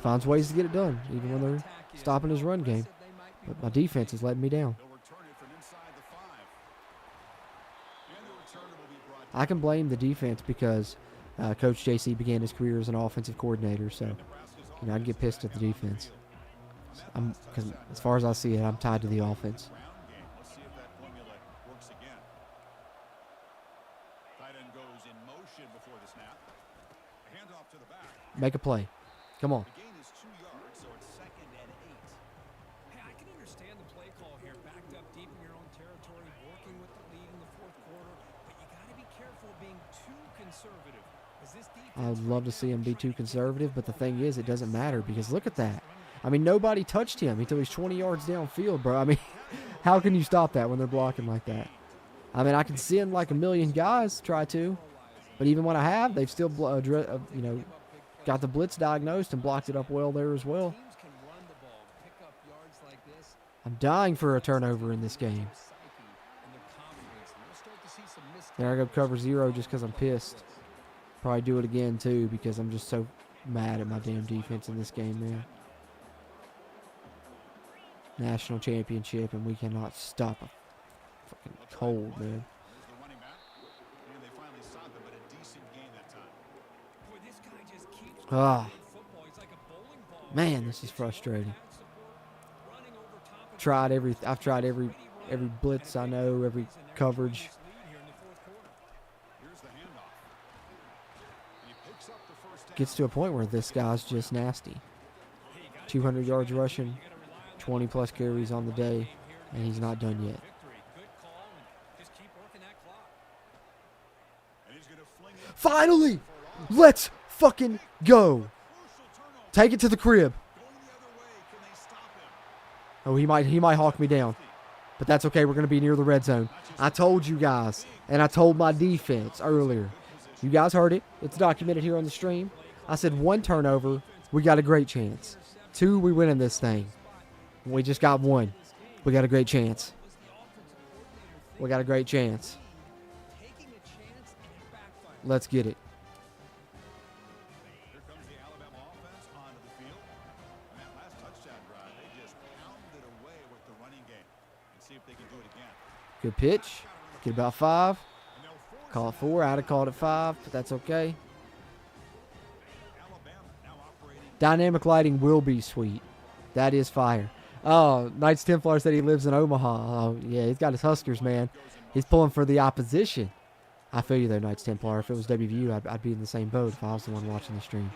Finds ways to get it done, even when they're stopping his run game. But my defense is letting me down. I can blame the defense because Coach JC began his career as an offensive coordinator, so I can get pissed at the defense. Because as far as I see it, I'm tied to the offense. Make a play. Come on. Hey, I can understand the play call here, backed up deep in your own territory, working with the lead in the fourth quarter, but you got to be careful being too conservative. I would love to see him be too conservative, but the thing is, it doesn't matter because look at that. I mean, nobody touched him until he's 20 yards downfield, bro. I mean, how can you stop that when they're blocking like that? I mean, I can send like a million guys try to, but even when I have, they've still, got the blitz diagnosed and blocked it up well there as well. I'm dying for a turnover in this game. There I go, cover 0 just because I'm pissed. Probably do it again too because I'm just so mad at my damn defense in this game, man. National championship and we cannot stop a fucking cold, man. Ah, man, this is frustrating. I've tried every blitz I know, every coverage. Gets to a point where this guy's just nasty. 200 yards rushing, 20 plus carries on the day, and he's not done yet. Finally, let's fucking go. Take it to the crib. Oh, he might hawk me down. But that's okay. We're going to be near the red zone. I told you guys, and I told my defense earlier. You guys heard it. It's documented here on the stream. I said 1 turnover, we got a great chance. 2, we win in this thing. We just got 1. We got a great chance. We got a great chance. Let's get it. Here comes the Alabama offense onto the field. And that last touchdown drive, they just pounded away with the running game. Let's see if they can do it again. Good pitch. Get about 5. Call it 4. I'd have called it 5, but that's okay. Dynamic lighting will be sweet. That is fire. Oh, Knights Templar said he lives in Omaha. Oh, yeah, he's got his Huskers, man. He's pulling for the opposition. I feel you there, Knights Templar. If it was WVU, I'd be in the same boat if I was the one watching the stream.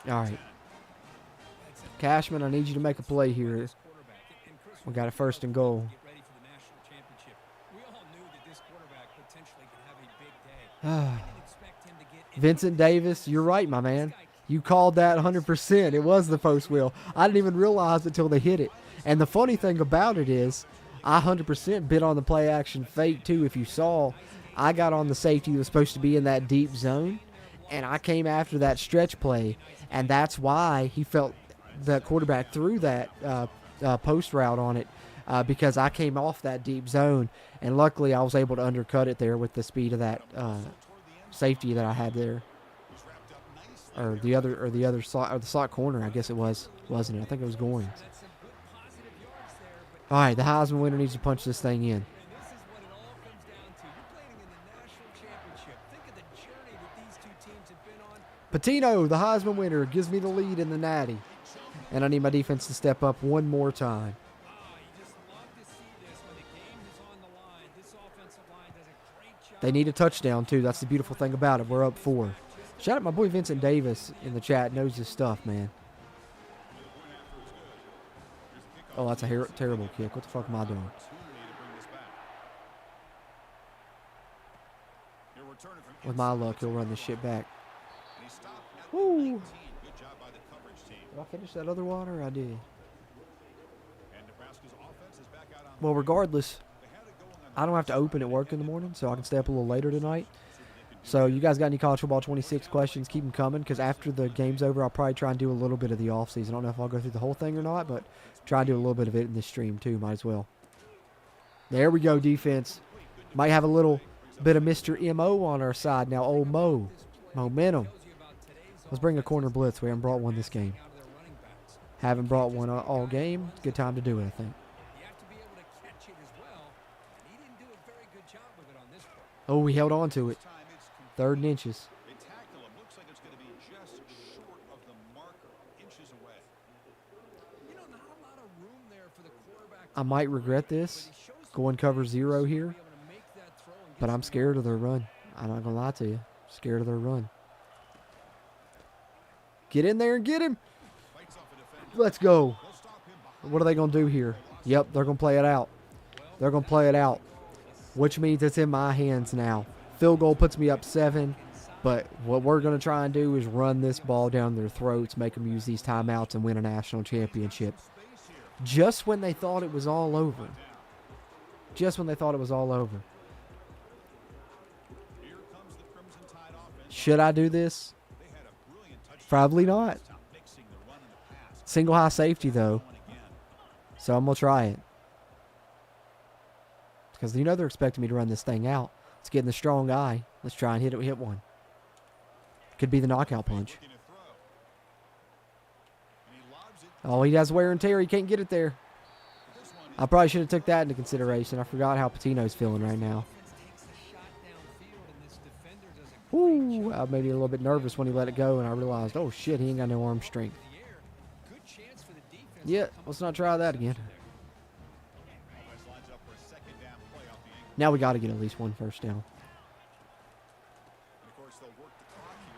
All right. Cashman, I need you to make a play here. We got a 1st and goal. Vincent Davis, you're right, my man. You called that 100%. It was the post wheel. I didn't even realize it until they hit it. And the funny thing about it is, I 100% bit on the play action fake too. If you saw, I got on the safety that was supposed to be in that deep zone, and I came after that stretch play, and that's why he felt the quarterback threw that post route on it, because I came off that deep zone, and luckily I was able to undercut it there with the speed of that safety that I had there, or the slot corner, I guess it was, wasn't it? I think it was Goins. All right, the Heisman winner needs to punch this thing in. Patino, the Heisman winner, gives me the lead in the Natty. And I need my defense to step up one more time. They need a touchdown, too. That's the beautiful thing about it. We're up 4. Shout out my boy Vincent Davis in the chat. Knows his stuff, man. Oh, that's a terrible kick. What the fuck am I doing? With my luck, he'll run this shit back. Woo! Did I finish that other water? I did. Well, regardless, I don't have to open at work in the morning, so I can stay up a little later tonight. So you guys got any college football 26 questions, keep them coming, because after the game's over, I'll probably try and do a little bit of the offseason. I don't know if I'll go through the whole thing or not, but try and do a little bit of it in this stream too. Might as well. There we go, defense. Might have a little bit of Mr. M.O. on our side now. Old Mo. Momentum. Let's bring a corner blitz. We haven't brought one this game. Haven't brought one all game. Good time to do it, I think. Oh, we held on to it. 3rd and inches. I might regret this. Going cover 0 here. But I'm scared of their run. I'm not going to lie to you. Scared of their run. Get in there and get him. Let's go. What are they going to do here? Yep, they're going to play it out. They're going to play it out. Which means it's in my hands now. Field goal puts me up 7. But what we're going to try and do is run this ball down their throats, make them use these timeouts, and win a national championship. Just when they thought it was all over. Just when they thought it was all over. Should I do this? Probably not. Single high safety, though. So I'm going to try it. Because you know they're expecting me to run this thing out. Let's get in the strong eye. Let's try and hit one. Could be the knockout punch. Oh, he has wear and tear. He can't get it there. I probably should have took that into consideration. I forgot how Patino's feeling right now. Ooh, I made me a little bit nervous when he let it go, and I realized, oh shit, he ain't got no arm strength. Yeah, let's not try that again. Now we got to get at least one first down.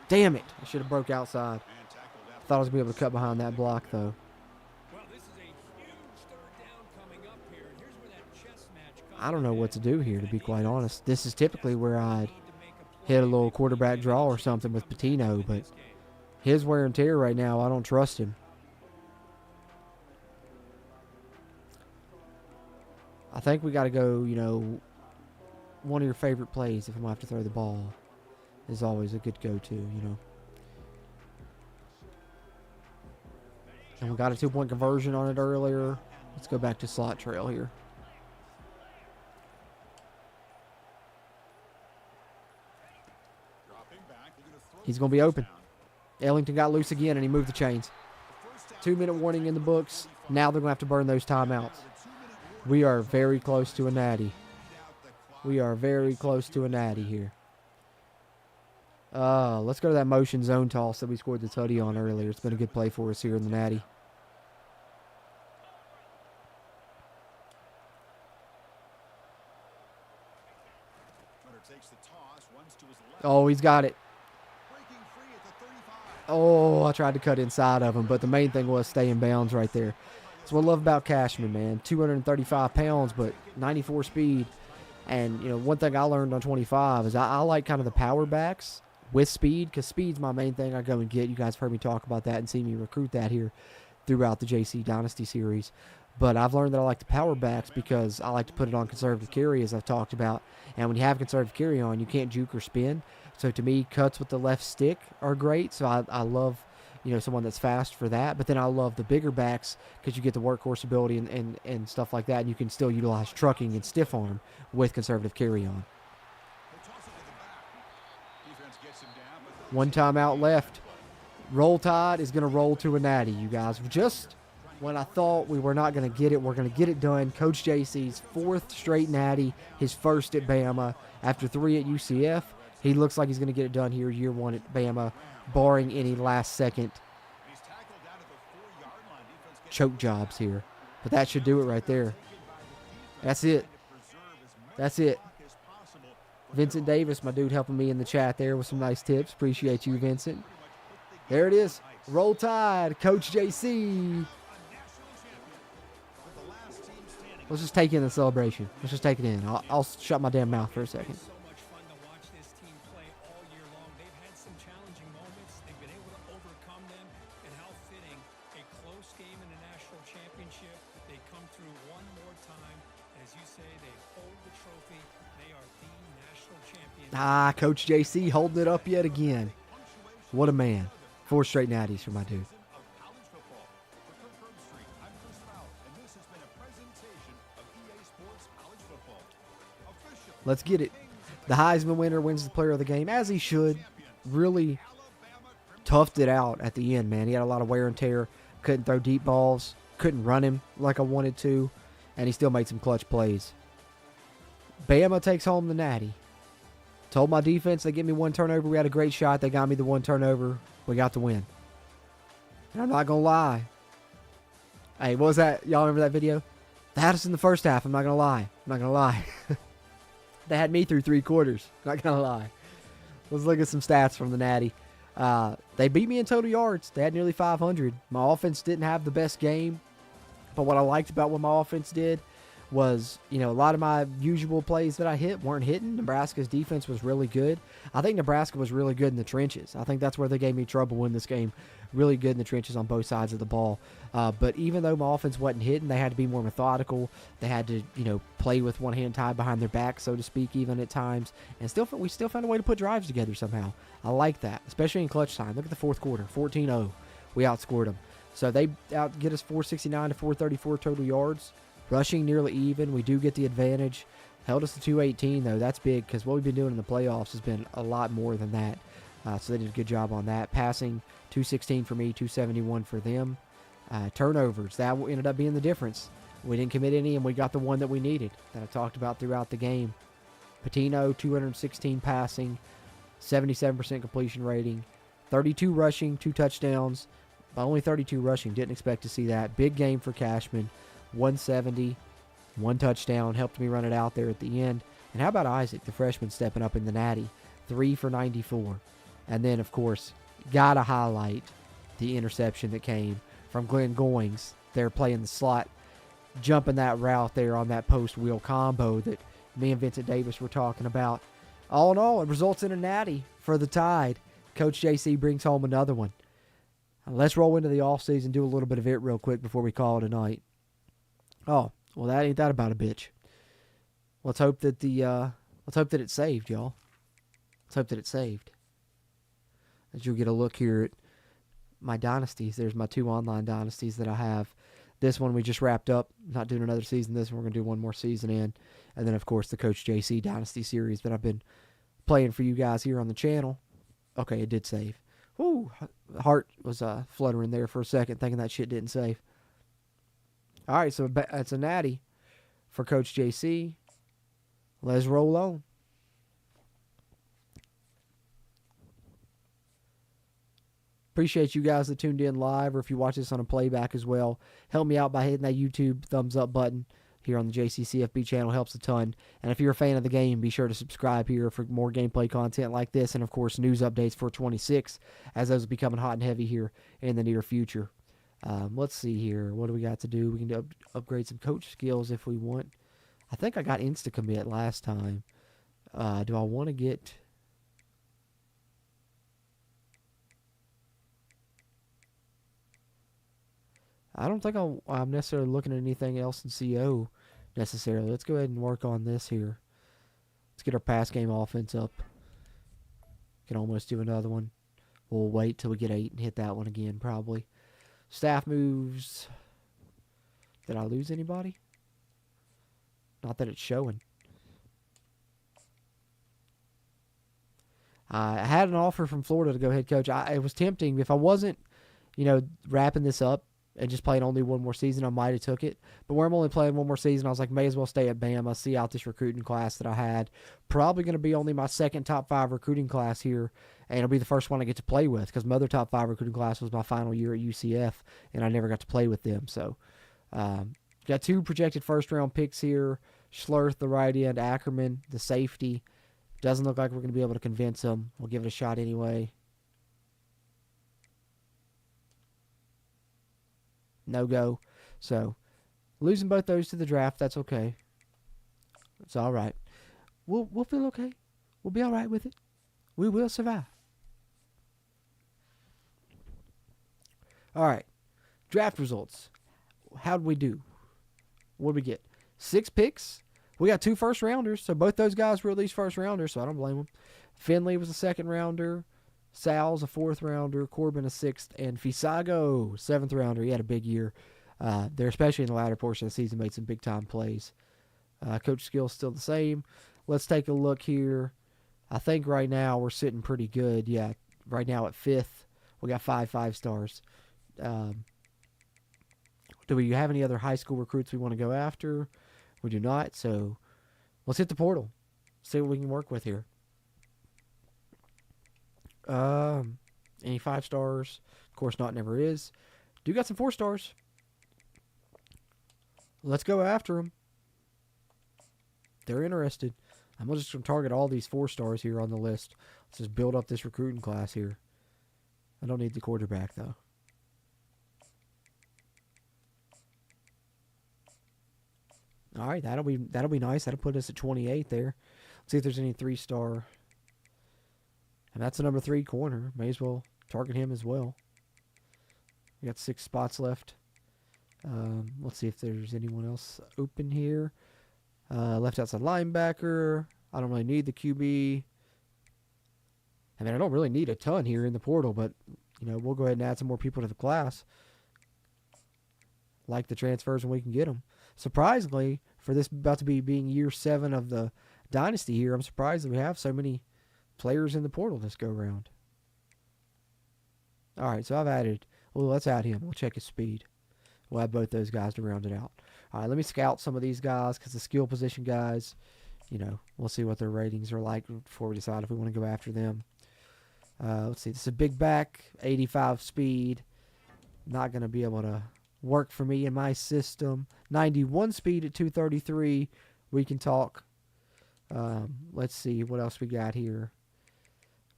Damn it. I should have broke outside. Thought I was going to be able to cut behind that block, though. I don't know what to do here, to be quite honest. This is typically where I'd hit a little quarterback draw or something with Patino, but his wear and tear right now, I don't trust him. I think we got to go, you know, one of your favorite plays if I'm going to have to throw the ball is always a good go-to, you know. And we got a 2-point conversion on it earlier. Let's go back to slot trail here. He's going to be open. Ellington got loose again, and he moved the chains. 2-minute warning in the books. Now they're going to have to burn those timeouts. We are very close to a natty. We are very close to a natty here. Let's go to that motion zone toss that we scored the tutty on earlier. It's been a good play for us here in the natty. Oh, he's got it. Oh, I tried to cut inside of him, but the main thing was stay in bounds right there. That's what I love about Cashman, man. 235 pounds, but 94 speed. And, you know, one thing I learned on 25 is I like kind of the power backs with speed, because speed's my main thing I go and get. You guys have heard me talk about that and see me recruit that here throughout the JC Dynasty series. But I've learned that I like the power backs because I like to put it on conservative carry, as I've talked about. And when you have conservative carry on, you can't juke or spin. So to me, cuts with the left stick are great. So I love, someone that's fast for that. But then I love the bigger backs because you get the workhorse ability and stuff like that. And you can still utilize trucking and stiff arm with conservative carry on. One timeout left. Roll Tide is going to roll to a natty, you guys. Just when I thought we were not going to get it, we're going to get it done. Coach JC's 4th straight natty, his first at Bama. After 3 at UCF, he looks like he's going to get it done here year 1 at Bama, barring any last-second choke jobs here. But that should do it right there. That's it. That's it. Vincent Davis, my dude, helping me in the chat there with some nice tips. Appreciate you, Vincent. There it is. Roll Tide, Coach JC. Let's just take in the celebration. Let's just take it in. I'll shut my damn mouth for a second. So much fun to watch this team play all year long. They've had some challenging moments. They've been able to overcome them. And how fitting, a close game in a national championship. They come through one more time. As you say, they hold the trophy. They are the national champions. Coach JC holding it up yet again. What a man. 4 straight natties for my dude. Let's get it. The Heisman winner wins the player of the game, as he should. Really toughed it out at the end, man. He had a lot of wear and tear. Couldn't throw deep balls. Couldn't run him like I wanted to. And he still made some clutch plays. Bama takes home the natty. Told my defense they give me 1 turnover. We had a great shot. They got me the 1 turnover. We got the win. And I'm not going to lie. Hey, what was that? Y'all remember that video? They had us in the first half. I'm not going to lie. I'm not going to lie. They had me through 3 quarters. Not going to lie. Let's look at some stats from the natty. They beat me in total yards. They had nearly 500. My offense didn't have the best game. But what I liked about what my offense did was, a lot of my usual plays that I hit weren't hitting. Nebraska's defense was really good. I think Nebraska was really good in the trenches. I think that's where they gave me trouble in this game. Really good in the trenches on both sides of the ball. But even though my offense wasn't hitting, they had to be more methodical. They had to, play with one hand tied behind their back, so to speak, even at times. And we still found a way to put drives together somehow. I like that, especially in clutch time. Look at the 4th quarter, 14-0. We outscored them. So they get us 469 to 434 total yards. Rushing nearly even. We do get the advantage. Held us to 218, though. That's big because what we've been doing in the playoffs has been a lot more than that. So they did a good job on that. Passing, 216 for me, 271 for them. Turnovers, that ended up being the difference. We didn't commit any, and we got the one that we needed that I talked about throughout the game. Patino, 216 passing, 77% completion rating, 32 rushing, 2 touchdowns, but only 32 rushing. Didn't expect to see that. Big game for Cashman. 170, 1 touchdown, helped me run it out there at the end. And how about Isaac, the freshman, stepping up in the natty? 3 for 94. And then, of course, got to highlight the interception that came from Glenn Goings. They're playing the slot, jumping that route there on that post wheel combo that me and Vincent Davis were talking about. All in all, it results in a natty for the Tide. Coach JC brings home another one. Let's roll into the offseason, do a little bit of it real quick before we call it a night. Oh, well, that ain't that about a bitch. Let's hope that it's saved, y'all. Let's hope that it's saved. As you'll get a look here at my dynasties. There's my 2 online dynasties that I have. This one we just wrapped up. Not doing another season. This one we're going to do one more season in. And then, of course, the Coach JC Dynasty series that I've been playing for you guys here on the channel. Okay, it did save. Whoo, heart was fluttering there for a second, thinking that shit didn't save. All right, so it's a natty for Coach JC. Let's roll on. Appreciate you guys that tuned in live, or if you watch this on a playback as well. Help me out by hitting that YouTube thumbs up button here on the JCCFB channel. Helps a ton. And if you're a fan of the game, be sure to subscribe here for more gameplay content like this, and of course news updates for 26, as those are becoming hot and heavy here in the near future. Let's see here. What do we got to do? We can upgrade some coach skills if we want. I think I got insta-commit last time. Do I want to get... I don't think I'm necessarily looking at anything else in CO necessarily. Let's go ahead and work on this here. Let's get our pass game offense up. Can almost do another one. We'll wait till we get 8 and hit that one again, probably. Staff moves. Did I lose anybody? Not that it's showing. I had an offer from Florida to go head coach. It was tempting. If I wasn't, wrapping this up and just playing only one more season, I might have took it. But where I'm only playing one more season, I was like, may as well stay at Bama, see out this recruiting class that I had. Probably going to be only my second top 5 recruiting class here, and it'll be the first one I get to play with because my other top 5 recruiting class was my final year at UCF, and I never got to play with them. So, got 2 projected first-round picks here. Schlurth, the right end, Ackerman, the safety. Doesn't look like we're going to be able to convince them. We'll give it a shot anyway. No go. So, losing both those to the draft, that's okay. It's all right. We'll feel okay. We'll be all right with it. We will survive. All right. Draft results. How'd we do? What did we get? 6 picks. We got 2 first-rounders, so both those guys were at least first-rounders, so I don't blame them. Finley was a second-rounder. Sal's a 4th-rounder. Corbin a 6th. And Fisago, 7th-rounder. He had a big year there, especially in the latter portion of the season, made some big-time plays. Coach skill's still the same. Let's take a look here. I think right now we're sitting pretty good. Yeah, right now at 5th, we got 5 5-stars. Do we have any other high school recruits we want to go after? We do not, so let's hit the portal. See what we can work with here. Any 5 stars? Of course not, never is. Do got some 4 stars. Let's go after them. They're interested. I'm just going to target all these 4 stars here on the list. Let's just build up this recruiting class here. I don't need the quarterback, though. All right, that'll be nice. That'll put us at 28 there. Let's see if there's any 3-star. And that's the number 3 corner. May as well target him as well. We got 6 spots left. Let's see if there's anyone else open here. Left outside linebacker. I don't really need the QB. I mean, I don't really need a ton here in the portal, but, we'll go ahead and add some more people to the class. Like the transfers when we can get them. Surprisingly, for this about to be being year 7 of the Dynasty here, I'm surprised that we have so many players in the portal this go round. All right, so I've added. Well, let's add him. We'll check his speed. We'll add both those guys to round it out. All right, let me scout some of these guys because the skill position guys, we'll see what their ratings are like before we decide if we want to go after them. Let's see. This is a big back, 85 speed. Not going to be able to work for me in my system. 91 speed at 233. We can talk. Let's see what else we got here.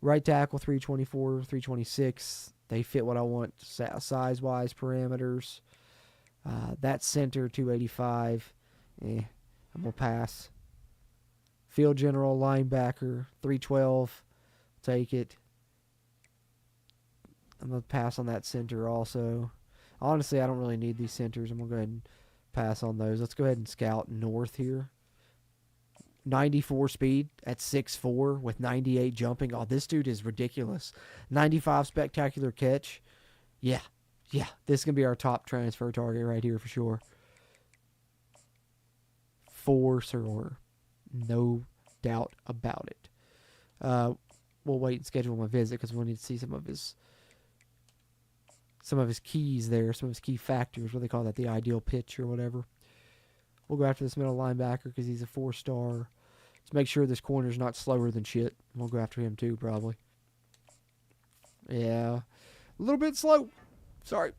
Right tackle 324, 326. They fit what I want size-wise parameters. That center 285. I'm going to pass. Field general linebacker 312. Take it. I'm going to pass on that center also. Honestly, I don't really need these centers. I'm going to go ahead and pass on those. Let's go ahead and scout north here. 94 speed at 6'4" with 98 jumping. Oh, this dude is ridiculous. 95 spectacular catch. Yeah. This is going to be our top transfer target right here for sure. For sure. No doubt about it. We'll wait and schedule my visit because we'll need to see some of his keys there, some of his key factors, what they call that, the ideal pitch or whatever. We'll go after this middle linebacker because he's a 4-star. Let's make sure this corner's not slower than shit. We'll go after him too, probably. Yeah, a little bit slow. Sorry,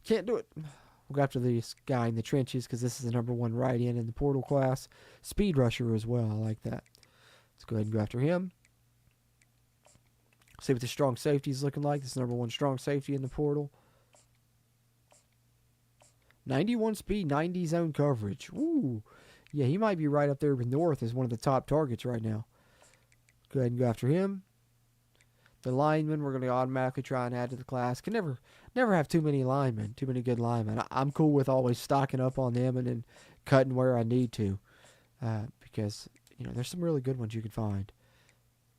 can't do it. We'll go after this guy in the trenches because this is the number 1 right end in the portal class. Speed rusher as well, I like that. Let's go ahead and go after him. See what the strong safety is looking like. This is number 1 strong safety in the portal. 91 speed, 90 zone coverage. Ooh. Yeah, he might be right up there with North as one of the top targets right now. Go ahead and go after him. The linemen, we're going to automatically try and add to the class. Can never have too many linemen, too many good linemen. I'm cool with always stocking up on them and then cutting where I need to, because there's some really good ones you can find,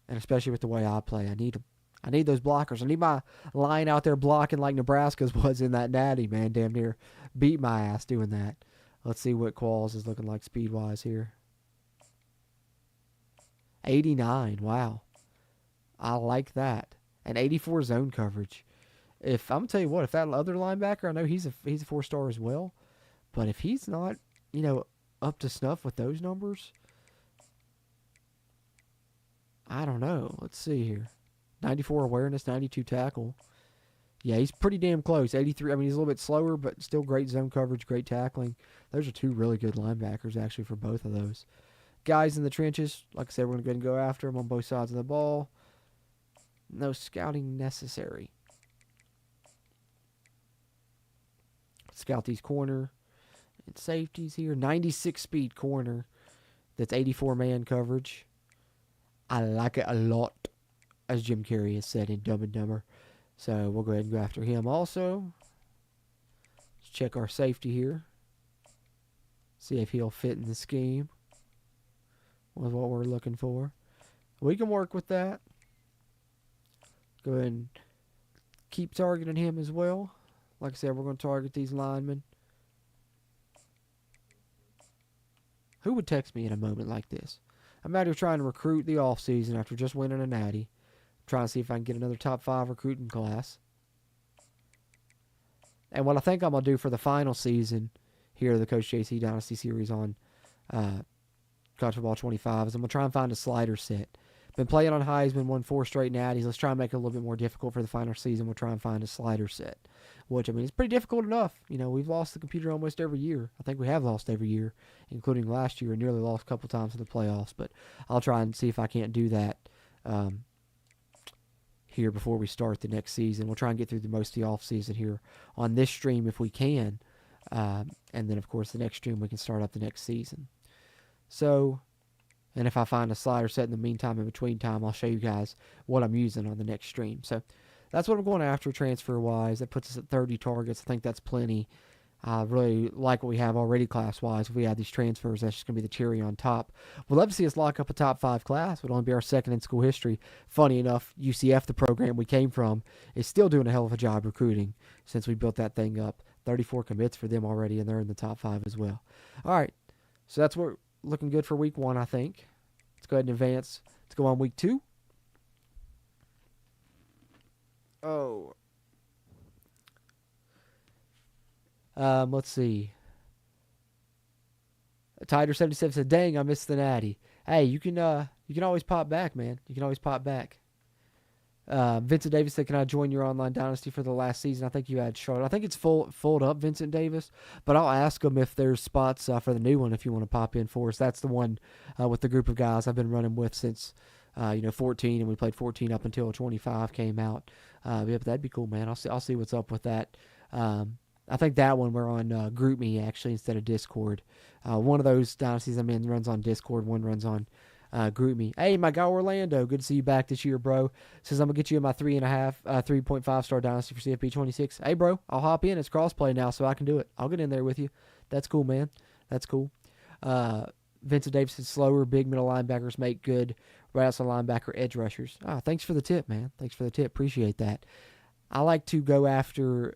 and especially with the way I play, I need those blockers. I need my line out there blocking like Nebraska's was in that natty, man. Damn near beat my ass doing that. Let's see what Qualls is looking like speed wise here. 89. Wow. I like that. And 84 zone coverage. If I'm tell you what, if that other linebacker, I know he's a 4-star as well, but if he's not, up to snuff with those numbers, I don't know. Let's see here. 94 awareness, 92 tackle. Yeah, he's pretty damn close. 83. I mean, he's a little bit slower, but still great zone coverage, great tackling. Those are two really good linebackers, actually, for both of those. Guys in the trenches, like I said, we're going to go ahead and go after them on both sides of the ball. No scouting necessary. Scout these corner and safeties here. 96 speed corner. That's 84 man coverage. I like it a lot, as Jim Carrey has said in Dumb and Dumber. So we'll go ahead and go after him also. Let's check our safety here. See if he'll fit in the scheme with what we're looking for. We can work with that. Go ahead and keep targeting him as well. Like I said, we're going to target these linemen. Who would text me in a moment like this? I'm out here trying to recruit the offseason after just winning a natty. Trying to see if I can get another top 5 recruiting class. And what I think I'm going to do for the final season here of the Coach JC Dynasty series on College Football 25 is I'm going to try and find a slider set. Been playing on Heisman, won 4 straight natties. Let's try and make it a little bit more difficult for the final season. We'll try and find a slider set, which, I mean, it's pretty difficult enough. We've lost the computer almost every year. I think we have lost every year, including last year, and nearly lost a couple times in the playoffs. But I'll try and see if I can't do that here before we start the next season. We'll try and get through the most of the off season here on this stream if we can. And then, of course, the next stream we can start up the next season. So, and if I find a slider set in the meantime, in between time, I'll show you guys what I'm using on the next stream. So that's what I'm going after transfer-wise. That puts us at 30 targets. I think that's plenty. I really like what we have already class-wise. If we add these transfers, that's just going to be the cherry on top. We'd love to see us lock up a top 5 class. It would only be our second in school history. Funny enough, UCF, the program we came from, is still doing a hell of a job recruiting since we built that thing up. 34 commits for them already, and they're in the top 5 as well. All right, so that's what looking good for week 1, I think. Let's go ahead and advance. Let's go on week 2. Oh. Let's see. Tider 77 said, "Dang, I missed the natty." Hey, you can always pop back, man. You can always pop back. Vincent Davis said, "Can I join your online dynasty for the last season?" I think you had Charlotte. I think it's full up, Vincent Davis. But I'll ask them if there's spots for the new one if you want to pop in for us. That's the one with the group of guys I've been running with since 14, and we played 14 up until 25 came out. Yeah, but that'd be cool, man. I'll see what's up with that. I think that one we're on GroupMe actually instead of Discord. One of those dynasties I'm in runs on Discord. One runs on GroupMe. Hey, my guy Orlando, good to see you back this year, bro. Says I'm gonna get you in my 3.5 star dynasty for CFB 26. Hey, bro, I'll hop in. It's crossplay now, so I can do it. I'll get in there with you. That's cool, man. That's cool. Vincent Davis is slower. Big middle linebackers make good right outside linebacker edge rushers. Thanks for the tip, man. Thanks for the tip. Appreciate that. I like to go after,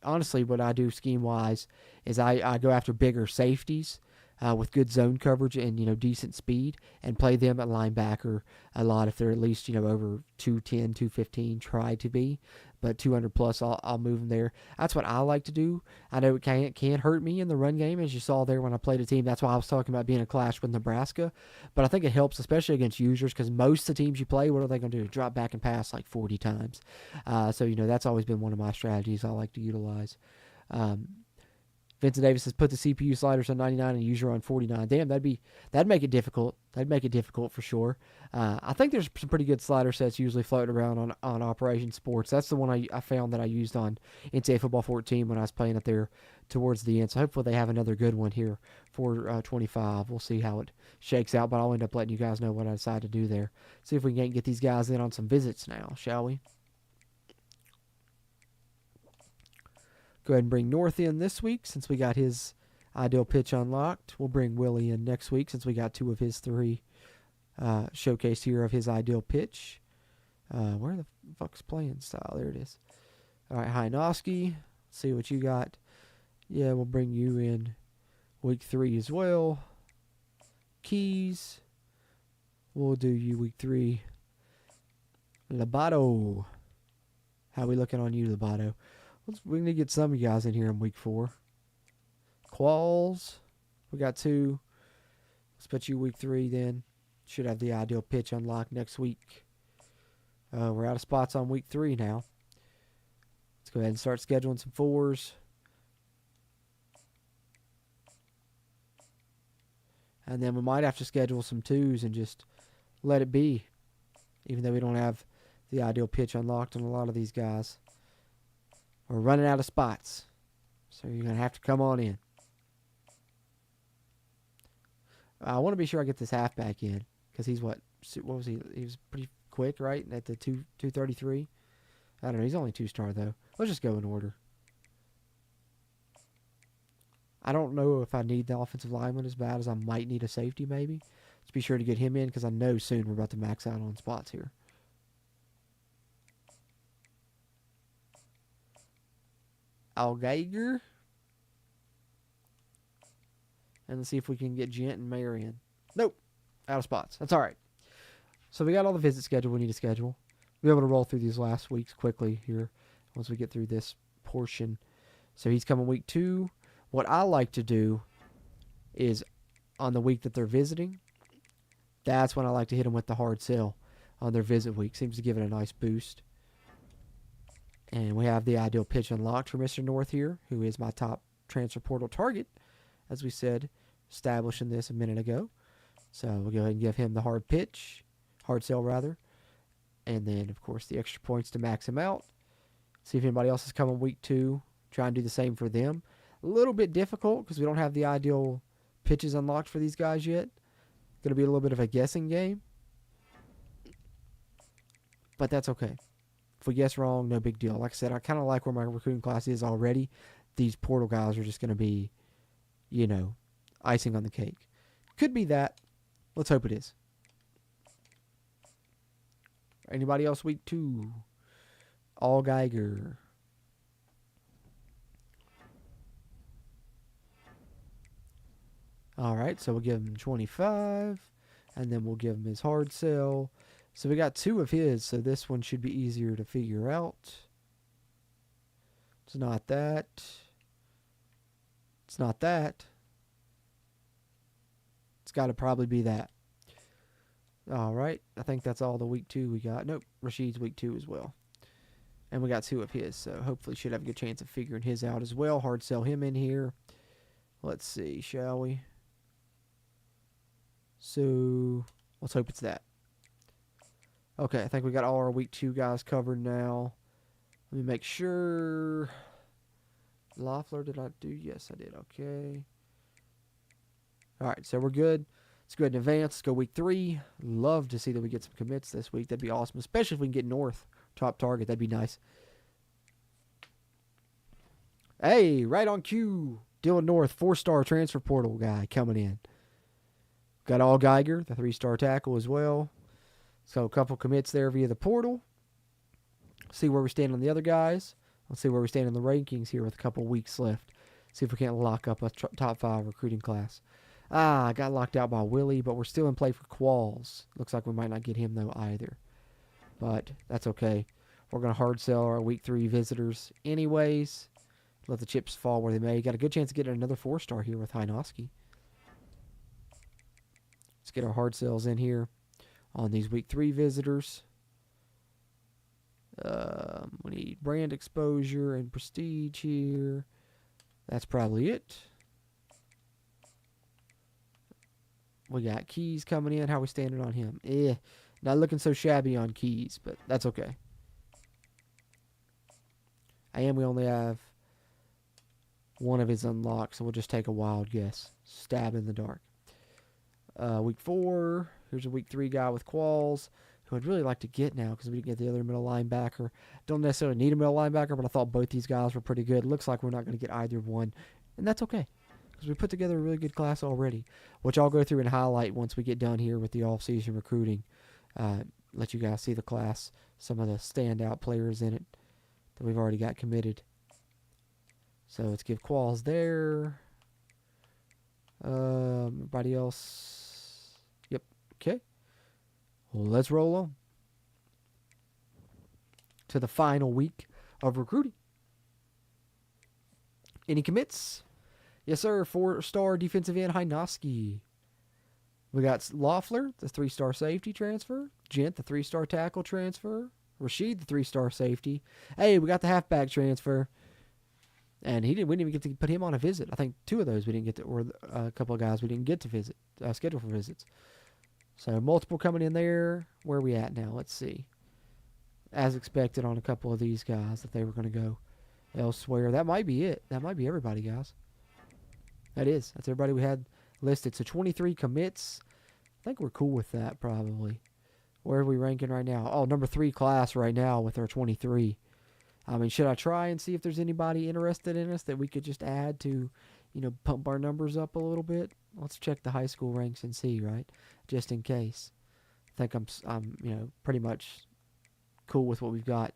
honestly, what I do scheme-wise is I go after bigger safeties with good zone coverage and, decent speed and play them at linebacker a lot if they're at least, over 210, 215, try to be. But 200 plus, I'll move them there. That's what I like to do. I know it can hurt me in the run game, as you saw there when I played a team. That's why I was talking about being a clash with Nebraska. But I think it helps, especially against users, because most of the teams you play, what are they going to do? Drop back and pass like 40 times. So, that's always been one of my strategies I like to utilize. Vincent Davis says put the CPU sliders on 99 and user on 49. Damn, that'd make it difficult. That'd make it difficult for sure. I think there's some pretty good slider sets usually floating around on Operation Sports. That's the one I found that I used on Ncaa Football 14 when I was playing it there towards the end. So hopefully they have another good one here for 25. We'll see how it shakes out, but I'll end up letting you guys know what I decide to do there. See if we can get these guys in on some visits now, shall we? Go ahead and bring North in this week since we got his ideal pitch unlocked. We'll bring Willie in next week since we got 2 of his 3 showcased here of his ideal pitch. Where the fuck's playing style? There it is. All right, Hynoski. See what you got. Yeah, we'll bring you in week 3 as well. Keys. We'll do you week 3. Lobato. How we looking on you, Lobato? We need to get some of you guys in here in week 4. Qualls. We got 2. Let's put you week 3 then. Should have the ideal pitch unlocked next week. We're out of spots on week 3 now. Let's go ahead and start scheduling some 4s. And then we might have to schedule some 2s and just let it be. Even though we don't have the ideal pitch unlocked on a lot of these guys. We're running out of spots. So you're going to have to come on in. I want to be sure I get this halfback in. Because he's what was he? He was pretty quick, right? At the 233. I don't know. He's only 2-star, though. Let's just go in order. I don't know if I need the offensive lineman as bad as I might need a safety, maybe. Let's be sure to get him in because I know soon we're about to max out on spots here. Al Geiger. And let's see if we can get Gent and Mayer in. Nope. Out of spots. That's all right. So we got all the visits scheduled we need to schedule. We'll be able to roll through these last weeks quickly here once we get through this portion. So he's coming week 2. What I like to do is on the week that they're visiting, that's when I like to hit them with the hard sell on their visit week. Seems to give it a nice boost. And we have the ideal pitch unlocked for Mr. North here, who is my top transfer portal target, as we said, establishing this a minute ago. So we'll go ahead and give him the hard sell rather. And then, of course, the extra points to max him out. See if anybody else is coming week 2. Try and do the same for them. A little bit difficult because we don't have the ideal pitches unlocked for these guys yet. Going to be a little bit of a guessing game. But that's okay. If we guess wrong, no big deal. Like I said, I kind of like where my recruiting class is already. These portal guys are just going to be, icing on the cake. Could be that. Let's hope it is. Anybody else week 2? All Geiger. All right, so we'll give him 25, and then we'll give him his hard sell. So we got 2 of his, so this one should be easier to figure out. It's not that. It's not that. It's got to probably be that. All right, I think that's all the week 2 we got. Nope, Rashid's week 2 as well. And we got 2 of his, so hopefully should have a good chance of figuring his out as well. Hard sell him in here. Let's see, shall we? So, let's hope it's that. Okay, I think we got all our week 2 guys covered now. Let me make sure. Loeffler, did I do? Yes, I did. Okay. All right, so we're good. Let's go ahead and advance. Let's go week 3. Love to see that we get some commits this week. That'd be awesome, especially if we can get North top target. That'd be nice. Hey, right on cue. Dylan North, 4-star transfer portal guy coming in. Got All Geiger, the 3-star tackle as well. So a couple commits there via the portal. See where we stand on the other guys. Let's see where we stand in the rankings here with a couple weeks left. See if we can't lock up a top 5 recruiting class. I got locked out by Willie, but we're still in play for Qualls. Looks like we might not get him, though, either. But that's okay. We're going to hard sell our week 3 visitors anyways. Let the chips fall where they may. Got a good chance of getting another 4-star here with Hynoski. Let's get our hard sells in here on these week 3 visitors. We need brand exposure and prestige here. That's probably it. We got Keys coming in. How we standing on him? Not looking so shabby on Keys, but that's okay. And we only have one of his unlocked, so we'll just take a wild guess. Stab in the dark. Week 4. Here's a week 3 guy with quals, who I'd really like to get now because we didn't get the other middle linebacker. Don't necessarily need a middle linebacker, but I thought both these guys were pretty good. Looks like we're not going to get either one, and that's okay because we put together a really good class already, which I'll go through and highlight once we get done here with the off-season recruiting. Let you guys see the class, some of the standout players in it that we've already got committed. So let's give quals there. Everybody else. Yep. Okay. Well, let's roll on to the final week of recruiting. Any commits? Yes, sir. 4-star defensive end Hynoski. We got Loeffler, the 3-star safety transfer. Gent, the 3-star tackle transfer. Rashid, the 3-star safety. Hey, we got the halfback transfer. And we didn't even get to put him on a visit. I think 2 of those we didn't get to, or a couple of guys we didn't get to visit, schedule for visits. So multiple coming in there. Where are we at now? Let's see. As expected on a couple of these guys that they were going to go elsewhere. That might be it. That might be everybody, guys. That is. That's everybody we had listed. So 23 commits. I think we're cool with that probably. Where are we ranking right now? Oh, number 3 class right now with our 23. I mean, should I try and see if there's anybody interested in us that we could just add to, pump our numbers up a little bit? Let's check the high school ranks and see, right? Just in case. I think I'm pretty much cool with what we've got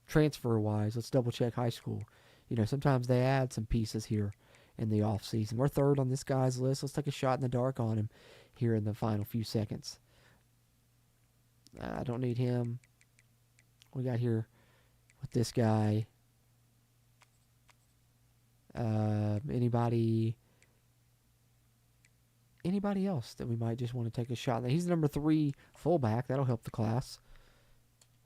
transfer-wise. Let's double-check high school. Sometimes they add some pieces here in the off-season. We're 3rd on this guy's list. Let's take a shot in the dark on him here in the final few seconds. I don't need him. We got here with this guy. Anybody else that we might just want to take a shot at? He's the number 3 fullback. That'll help the class.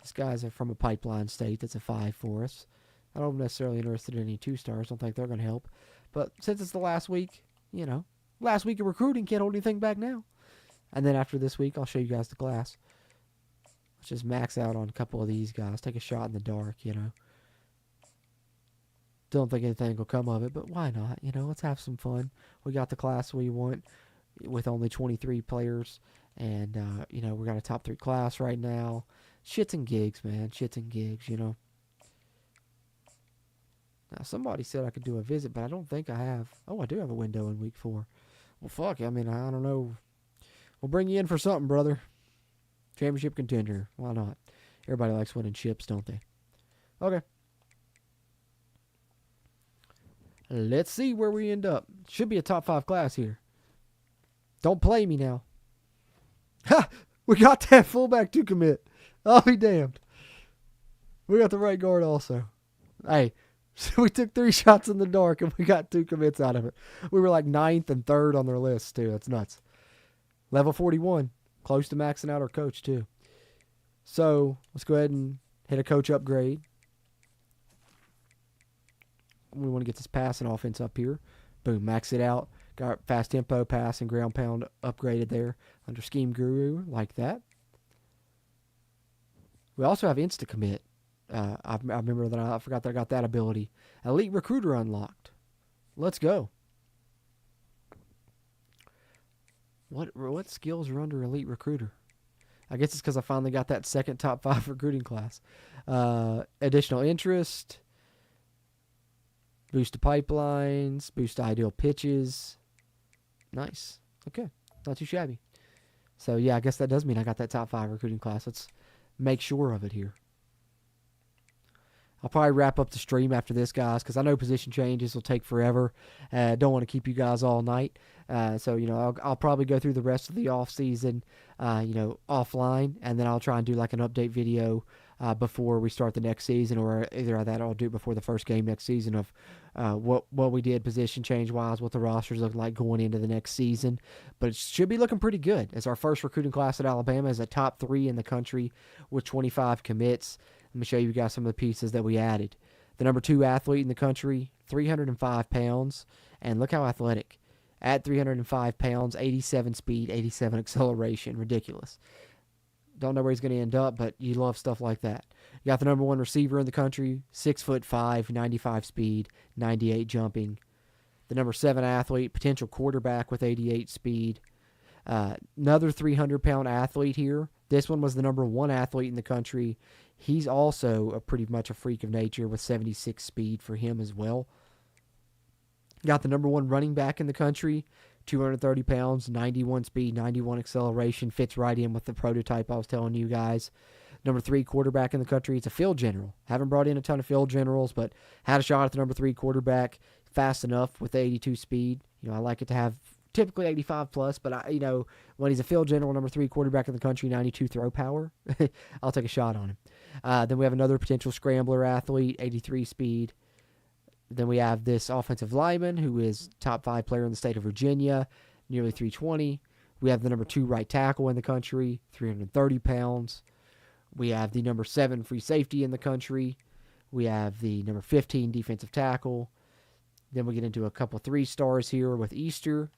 These guys are from a pipeline state. That's a 5 for us. I don't necessarily interested in any 2-stars. Don't think they're going to help. But since it's the last week, last week of recruiting, can't hold anything back now. And then after this week, I'll show you guys the class. Let's just max out on a couple of these guys. Take a shot in the dark, Don't think anything will come of it, but why not? Let's have some fun. We got the class we want with only 23 players. And, we got a top 3 class right now. Shits and gigs, man. Shits and gigs, Now, somebody said I could do a visit, but I don't think I have. Oh, I do have a window in week 4. Well, fuck. I mean, I don't know. We'll bring you in for something, brother. Championship contender. Why not? Everybody likes winning chips, don't they? Okay. Let's see where we end up. Should be a top 5 class here. Don't play me now. Ha! We got that fullback to commit. I'll be damned. We got the right guard also. Hey, so we took 3 shots in the dark and we got 2 commits out of it. We were like 9th and 3rd on their list, too. That's nuts. Level 41. Close to maxing out our coach, too. So, let's go ahead and hit a coach upgrade. We want to get this passing offense up here. Boom, max it out. Got fast tempo, pass, and ground pound upgraded there under Scheme Guru, like that. We also have Insta Commit. I remember that I forgot that I got that ability. Elite Recruiter unlocked. Let's go. What skills are under Elite Recruiter? I guess it's because I finally got that second top 5 recruiting class. Additional interest. Boost to pipelines. Boost to ideal pitches. Nice. Okay. Not too shabby. So, yeah, I guess that does mean I got that top 5 recruiting class. Let's make sure of it here. I'll probably wrap up the stream after this, guys, because I know position changes will take forever. Don't want to keep you guys all night. So, I'll probably go through the rest of the off-season, offline, and then I'll try and do like an update video before we start the next season, or either that or I'll do it before the first game next season of what we did position change-wise, what the rosters look like going into the next season. But it should be looking pretty good, as our first recruiting class at Alabama is a top 3 in the country with 25 commits. Let me show you guys some of the pieces that we added. The number 2 athlete in the country, 305 pounds. And look how athletic. At 305 pounds, 87 speed, 87 acceleration. Ridiculous. Don't know where he's going to end up, but you love stuff like that. You got the number 1 receiver in the country, 6'5", 95 speed, 98 jumping. The number 7 athlete, potential quarterback with 88 speed. Another 300-pound athlete here. This one was the number 1 athlete in the country. He's also pretty much a freak of nature with 76 speed for him as well. Got the number 1 running back in the country, 230 pounds, 91 speed, 91 acceleration. Fits right in with the prototype I was telling you guys. Number 3 quarterback in the country. It's a field general. Haven't brought in a ton of field generals, but had a shot at the number 3 quarterback. Fast enough with the 82 speed. I like it to have typically 85 plus, but when he's a field general, number 3 quarterback in the country, 92 throw power, I'll take a shot on him. Then we have another potential scrambler athlete, 83 speed. Then we have this offensive lineman who is top 5 player in the state of Virginia, nearly 320. We have the number 2 right tackle in the country, 330 pounds. We have the number 7 free safety in the country. We have the number 15 defensive tackle. Then we get into a couple 3 stars here with Easter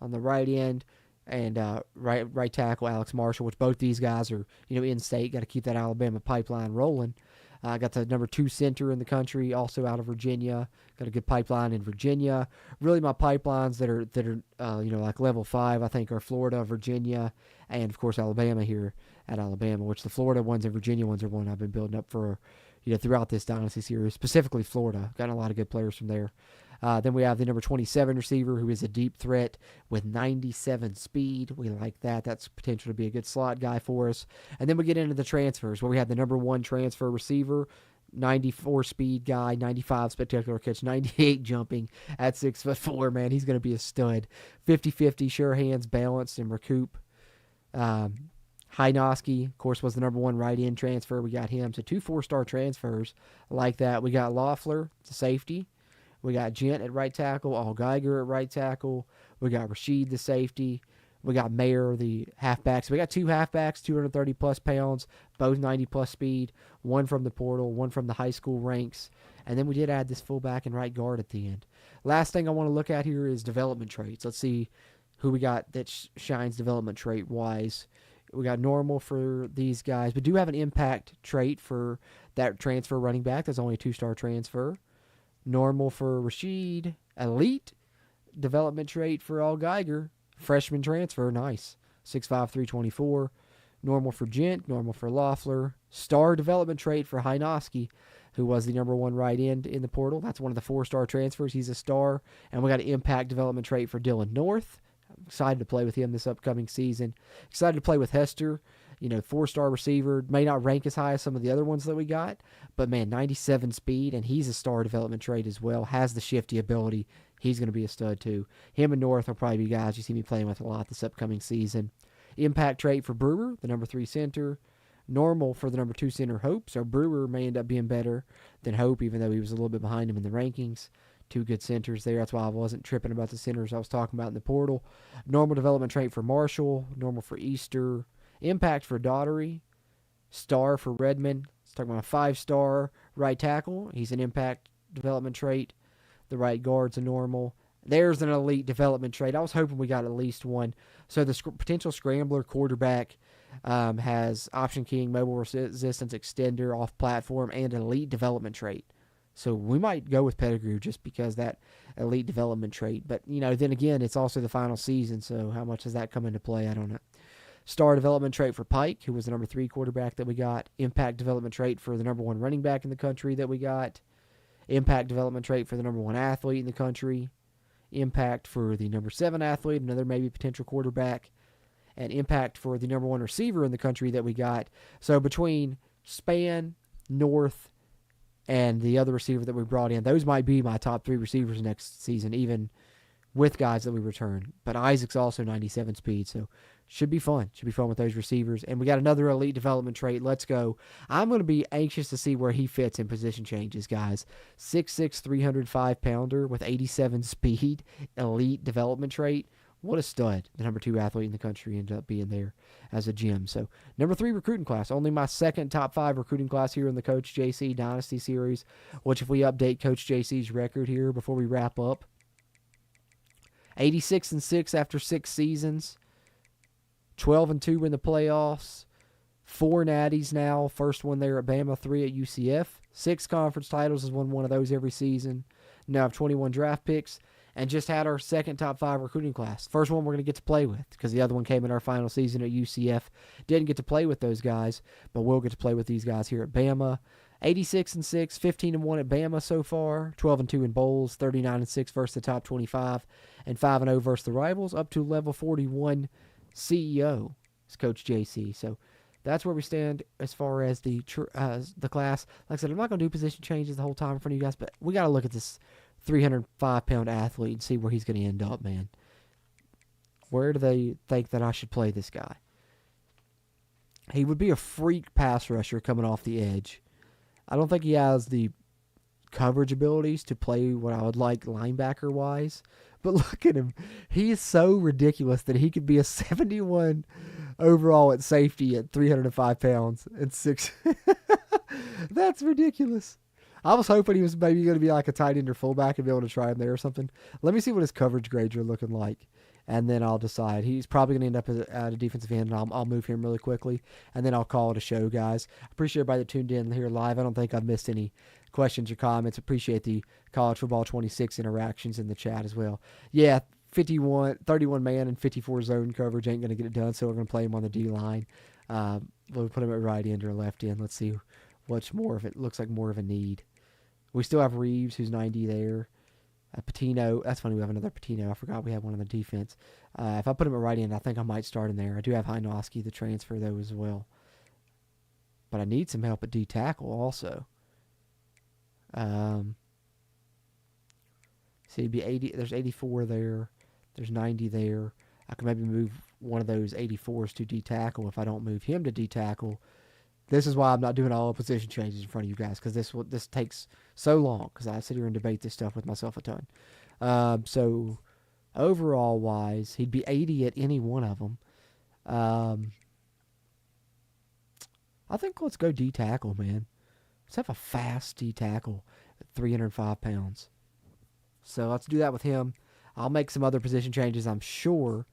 on the right end, and right tackle Alex Marshall, which both these guys are in state. Got to keep that Alabama pipeline rolling. Got the number 2 center in the country, also out of Virginia. Got a good pipeline in Virginia. Really, my pipelines that are like level 5, I think, are Florida, Virginia, and of course Alabama here at Alabama. Which the Florida ones and Virginia ones are one I've been building up for throughout this Dynasty series, specifically Florida. Got a lot of good players from there. Then we have the number 27 receiver, who is a deep threat with 97 speed. We like that. That's potential to be a good slot guy for us. And then we get into the transfers, where we have the number 1 transfer receiver, 94 speed guy, 95 spectacular catch, 98 jumping at 6'4". Man, he's going to be a stud. 50-50, sure hands, balanced, and recoup. Hynoski, of course, was the number 1 right end transfer. We got him. So 2 4-star transfers like that. We got Loeffler, the safety. We got Gent at right tackle, All Geiger at right tackle. We got Rashid, the safety. We got Mayer, the halfback. So we got 2 halfbacks, 230-plus pounds, both 90-plus speed, one from the portal, one from the high school ranks. And then we did add this fullback and right guard at the end. Last thing I want to look at here is development traits. Let's see who we got that shines development trait-wise. We got normal for these guys, but do have an impact trait for that transfer running back. That's only a 2-star transfer. Normal for Rashid. Elite development trait for All Geiger. Freshman transfer. Nice. 6'5", 324. Normal for Gent. Normal for Loeffler. Star development trait for Hynoski, who was the number 1 right end in the portal. That's one of the 4-star transfers. He's a star. And we got an impact development trait for Dylan North. I'm excited to play with him this upcoming season. Excited to play with Hester. 4-star receiver, may not rank as high as some of the other ones that we got, but man, 97 speed, and he's a star development trait as well, has the shifty ability. He's going to be a stud too. Him and North will probably be guys you see me playing with a lot this upcoming season. Impact trait for Brewer, the number 3 center. Normal for the number 2 center, Hope, so Brewer may end up being better than Hope, even though he was a little bit behind him in the rankings. 2 good centers there. That's why I wasn't tripping about the centers I was talking about in the portal. Normal development trait for Marshall. Normal for Easter. Impact for Daughtery. Star for Redmond. Let's talk about a 5-star right tackle. He's an impact development trait. The right guard's a normal. There's an elite development trait. I was hoping we got at least one. So the potential scrambler quarterback has option keying, mobile resistance extender, off platform, and an elite development trait. So we might go with Pettigrew just because that elite development trait. But, then again, it's also the final season, so how much does that come into play? I don't know. Star development trait for Pike, who was the number 3 quarterback that we got. Impact development trait for the number 1 running back in the country that we got. Impact development trait for the number 1 athlete in the country. Impact for the number 7 athlete, another maybe potential quarterback. And impact for the number 1 receiver in the country that we got. So between Span, North, and the other receiver that we brought in, those might be my top 3 receivers next season, even with guys that we return. But Isaac's also 97 speed, so should be fun. Should be fun with those receivers. And we got another elite development trait. Let's go. I'm going to be anxious to see where he fits in position changes, guys. 6'6", 305-pounder with 87 speed, elite development trait. What a stud. The number 2 athlete in the country ended up being there as a gem. So, number 3 recruiting class. Only my second top 5 recruiting class here in the Coach JC Dynasty Series, which if we update Coach JC's record here before we wrap up, 86-6 after 6 seasons, 12-2 in the playoffs, 4 natties now, first one there at Bama, 3 at UCF, 6 conference titles, has won one of those every season. Now have 21 draft picks, and just had our second top 5 recruiting class. First one we're going to get to play with, because the other one came in our final season at UCF. Didn't get to play with those guys, but we'll get to play with these guys here at Bama. 86-6, 15-1 at Bama so far, 12-2 in bowls, 39-6 versus the top 25, and 5-0 versus the rivals, up to level 41 CEO is Coach JC. So that's where we stand as far as the class. Like I said, I'm not going to do position changes the whole time in front of you guys, but we got to look at this 305-pound athlete and see where he's going to end up, man. Where do they think that I should play this guy? He would be a freak pass rusher coming off the edge. I don't think he has the coverage abilities to play what I would like linebacker-wise, but look at him. He is so ridiculous that he could be a 71 overall at safety at 305 pounds and 6. That's ridiculous. I was hoping he was maybe going to be like a tight end or fullback and be able to try him there or something. Let me see what his coverage grades are looking like, and then I'll decide. He's probably going to end up at a defensive end, and I'll move him really quickly, and then I'll call it a show, guys. Appreciate everybody that tuned in here live. I don't think I've missed any questions or comments. Appreciate the College Football 26 interactions in the chat as well. Yeah, 31 man and 54 zone coverage ain't going to get it done, so we're going to play him on the D-line. We'll put him at right end or left end. Let's see what's more of it. Looks like more of a need. We still have Reeves, who's 90 there. Patino. That's funny, we have another Patino. I forgot we have one on the defense. If I put him at right end, I think I might start him there. I do have Hinoski, the transfer, though, as well. But I need some help at D-tackle also. See, it'd be 80. There's 84 there. There's 90 there. I could maybe move one of those 84s to D-tackle if I don't move him to D-tackle. This is why I'm not doing all the position changes in front of you guys, because this takes so long, because I sit here and debate this stuff with myself a ton. So overall wise, he'd be 80 at any one of them. I think let's go D-tackle, man. Let's have a fast D-tackle at 305 pounds. So let's do that with him. I'll make some other position changes, I'm sure,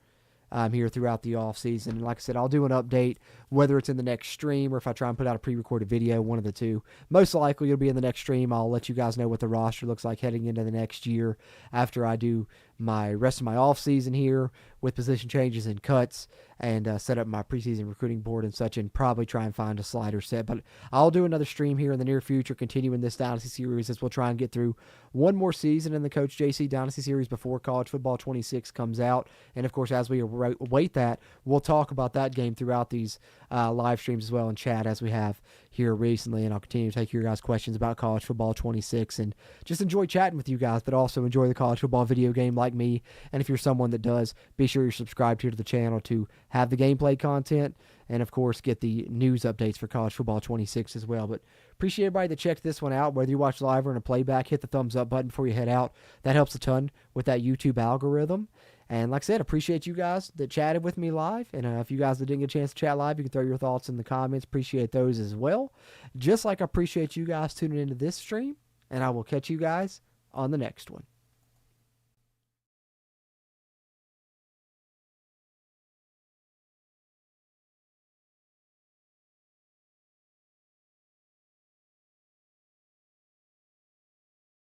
here throughout the offseason. And like I said, I'll do an update, whether it's in the next stream or if I try and put out a pre-recorded video, one of the two. Most likely it'll be in the next stream. I'll let you guys know what the roster looks like heading into the next year after I do my rest of my offseason here with position changes and cuts and set up my preseason recruiting board and such, and probably try and find a slider set. But I'll do another stream here in the near future, continuing this Dynasty Series, as we'll try and get through one more season in the Coach JC Dynasty Series before College Football 26 comes out. And, of course, as we await that, we'll talk about that game throughout these live streams as well and chat as we have here recently. And I'll continue to take your guys' questions about College Football 26 and just enjoy chatting with you guys, but also enjoy the college football video game like me. And if you're someone that does, be sure you're subscribed here to the channel to have the gameplay content and, of course, get the news updates for College Football 26 as well. But appreciate everybody that checked this one out. Whether you watch live or in a playback, hit the thumbs up button before you head out. That helps a ton with that YouTube algorithm. And like I said, appreciate you guys that chatted with me live. And if you guys that didn't get a chance to chat live, you can throw your thoughts in the comments. Appreciate those as well. Just like I appreciate you guys tuning into this stream. And I will catch you guys on the next one.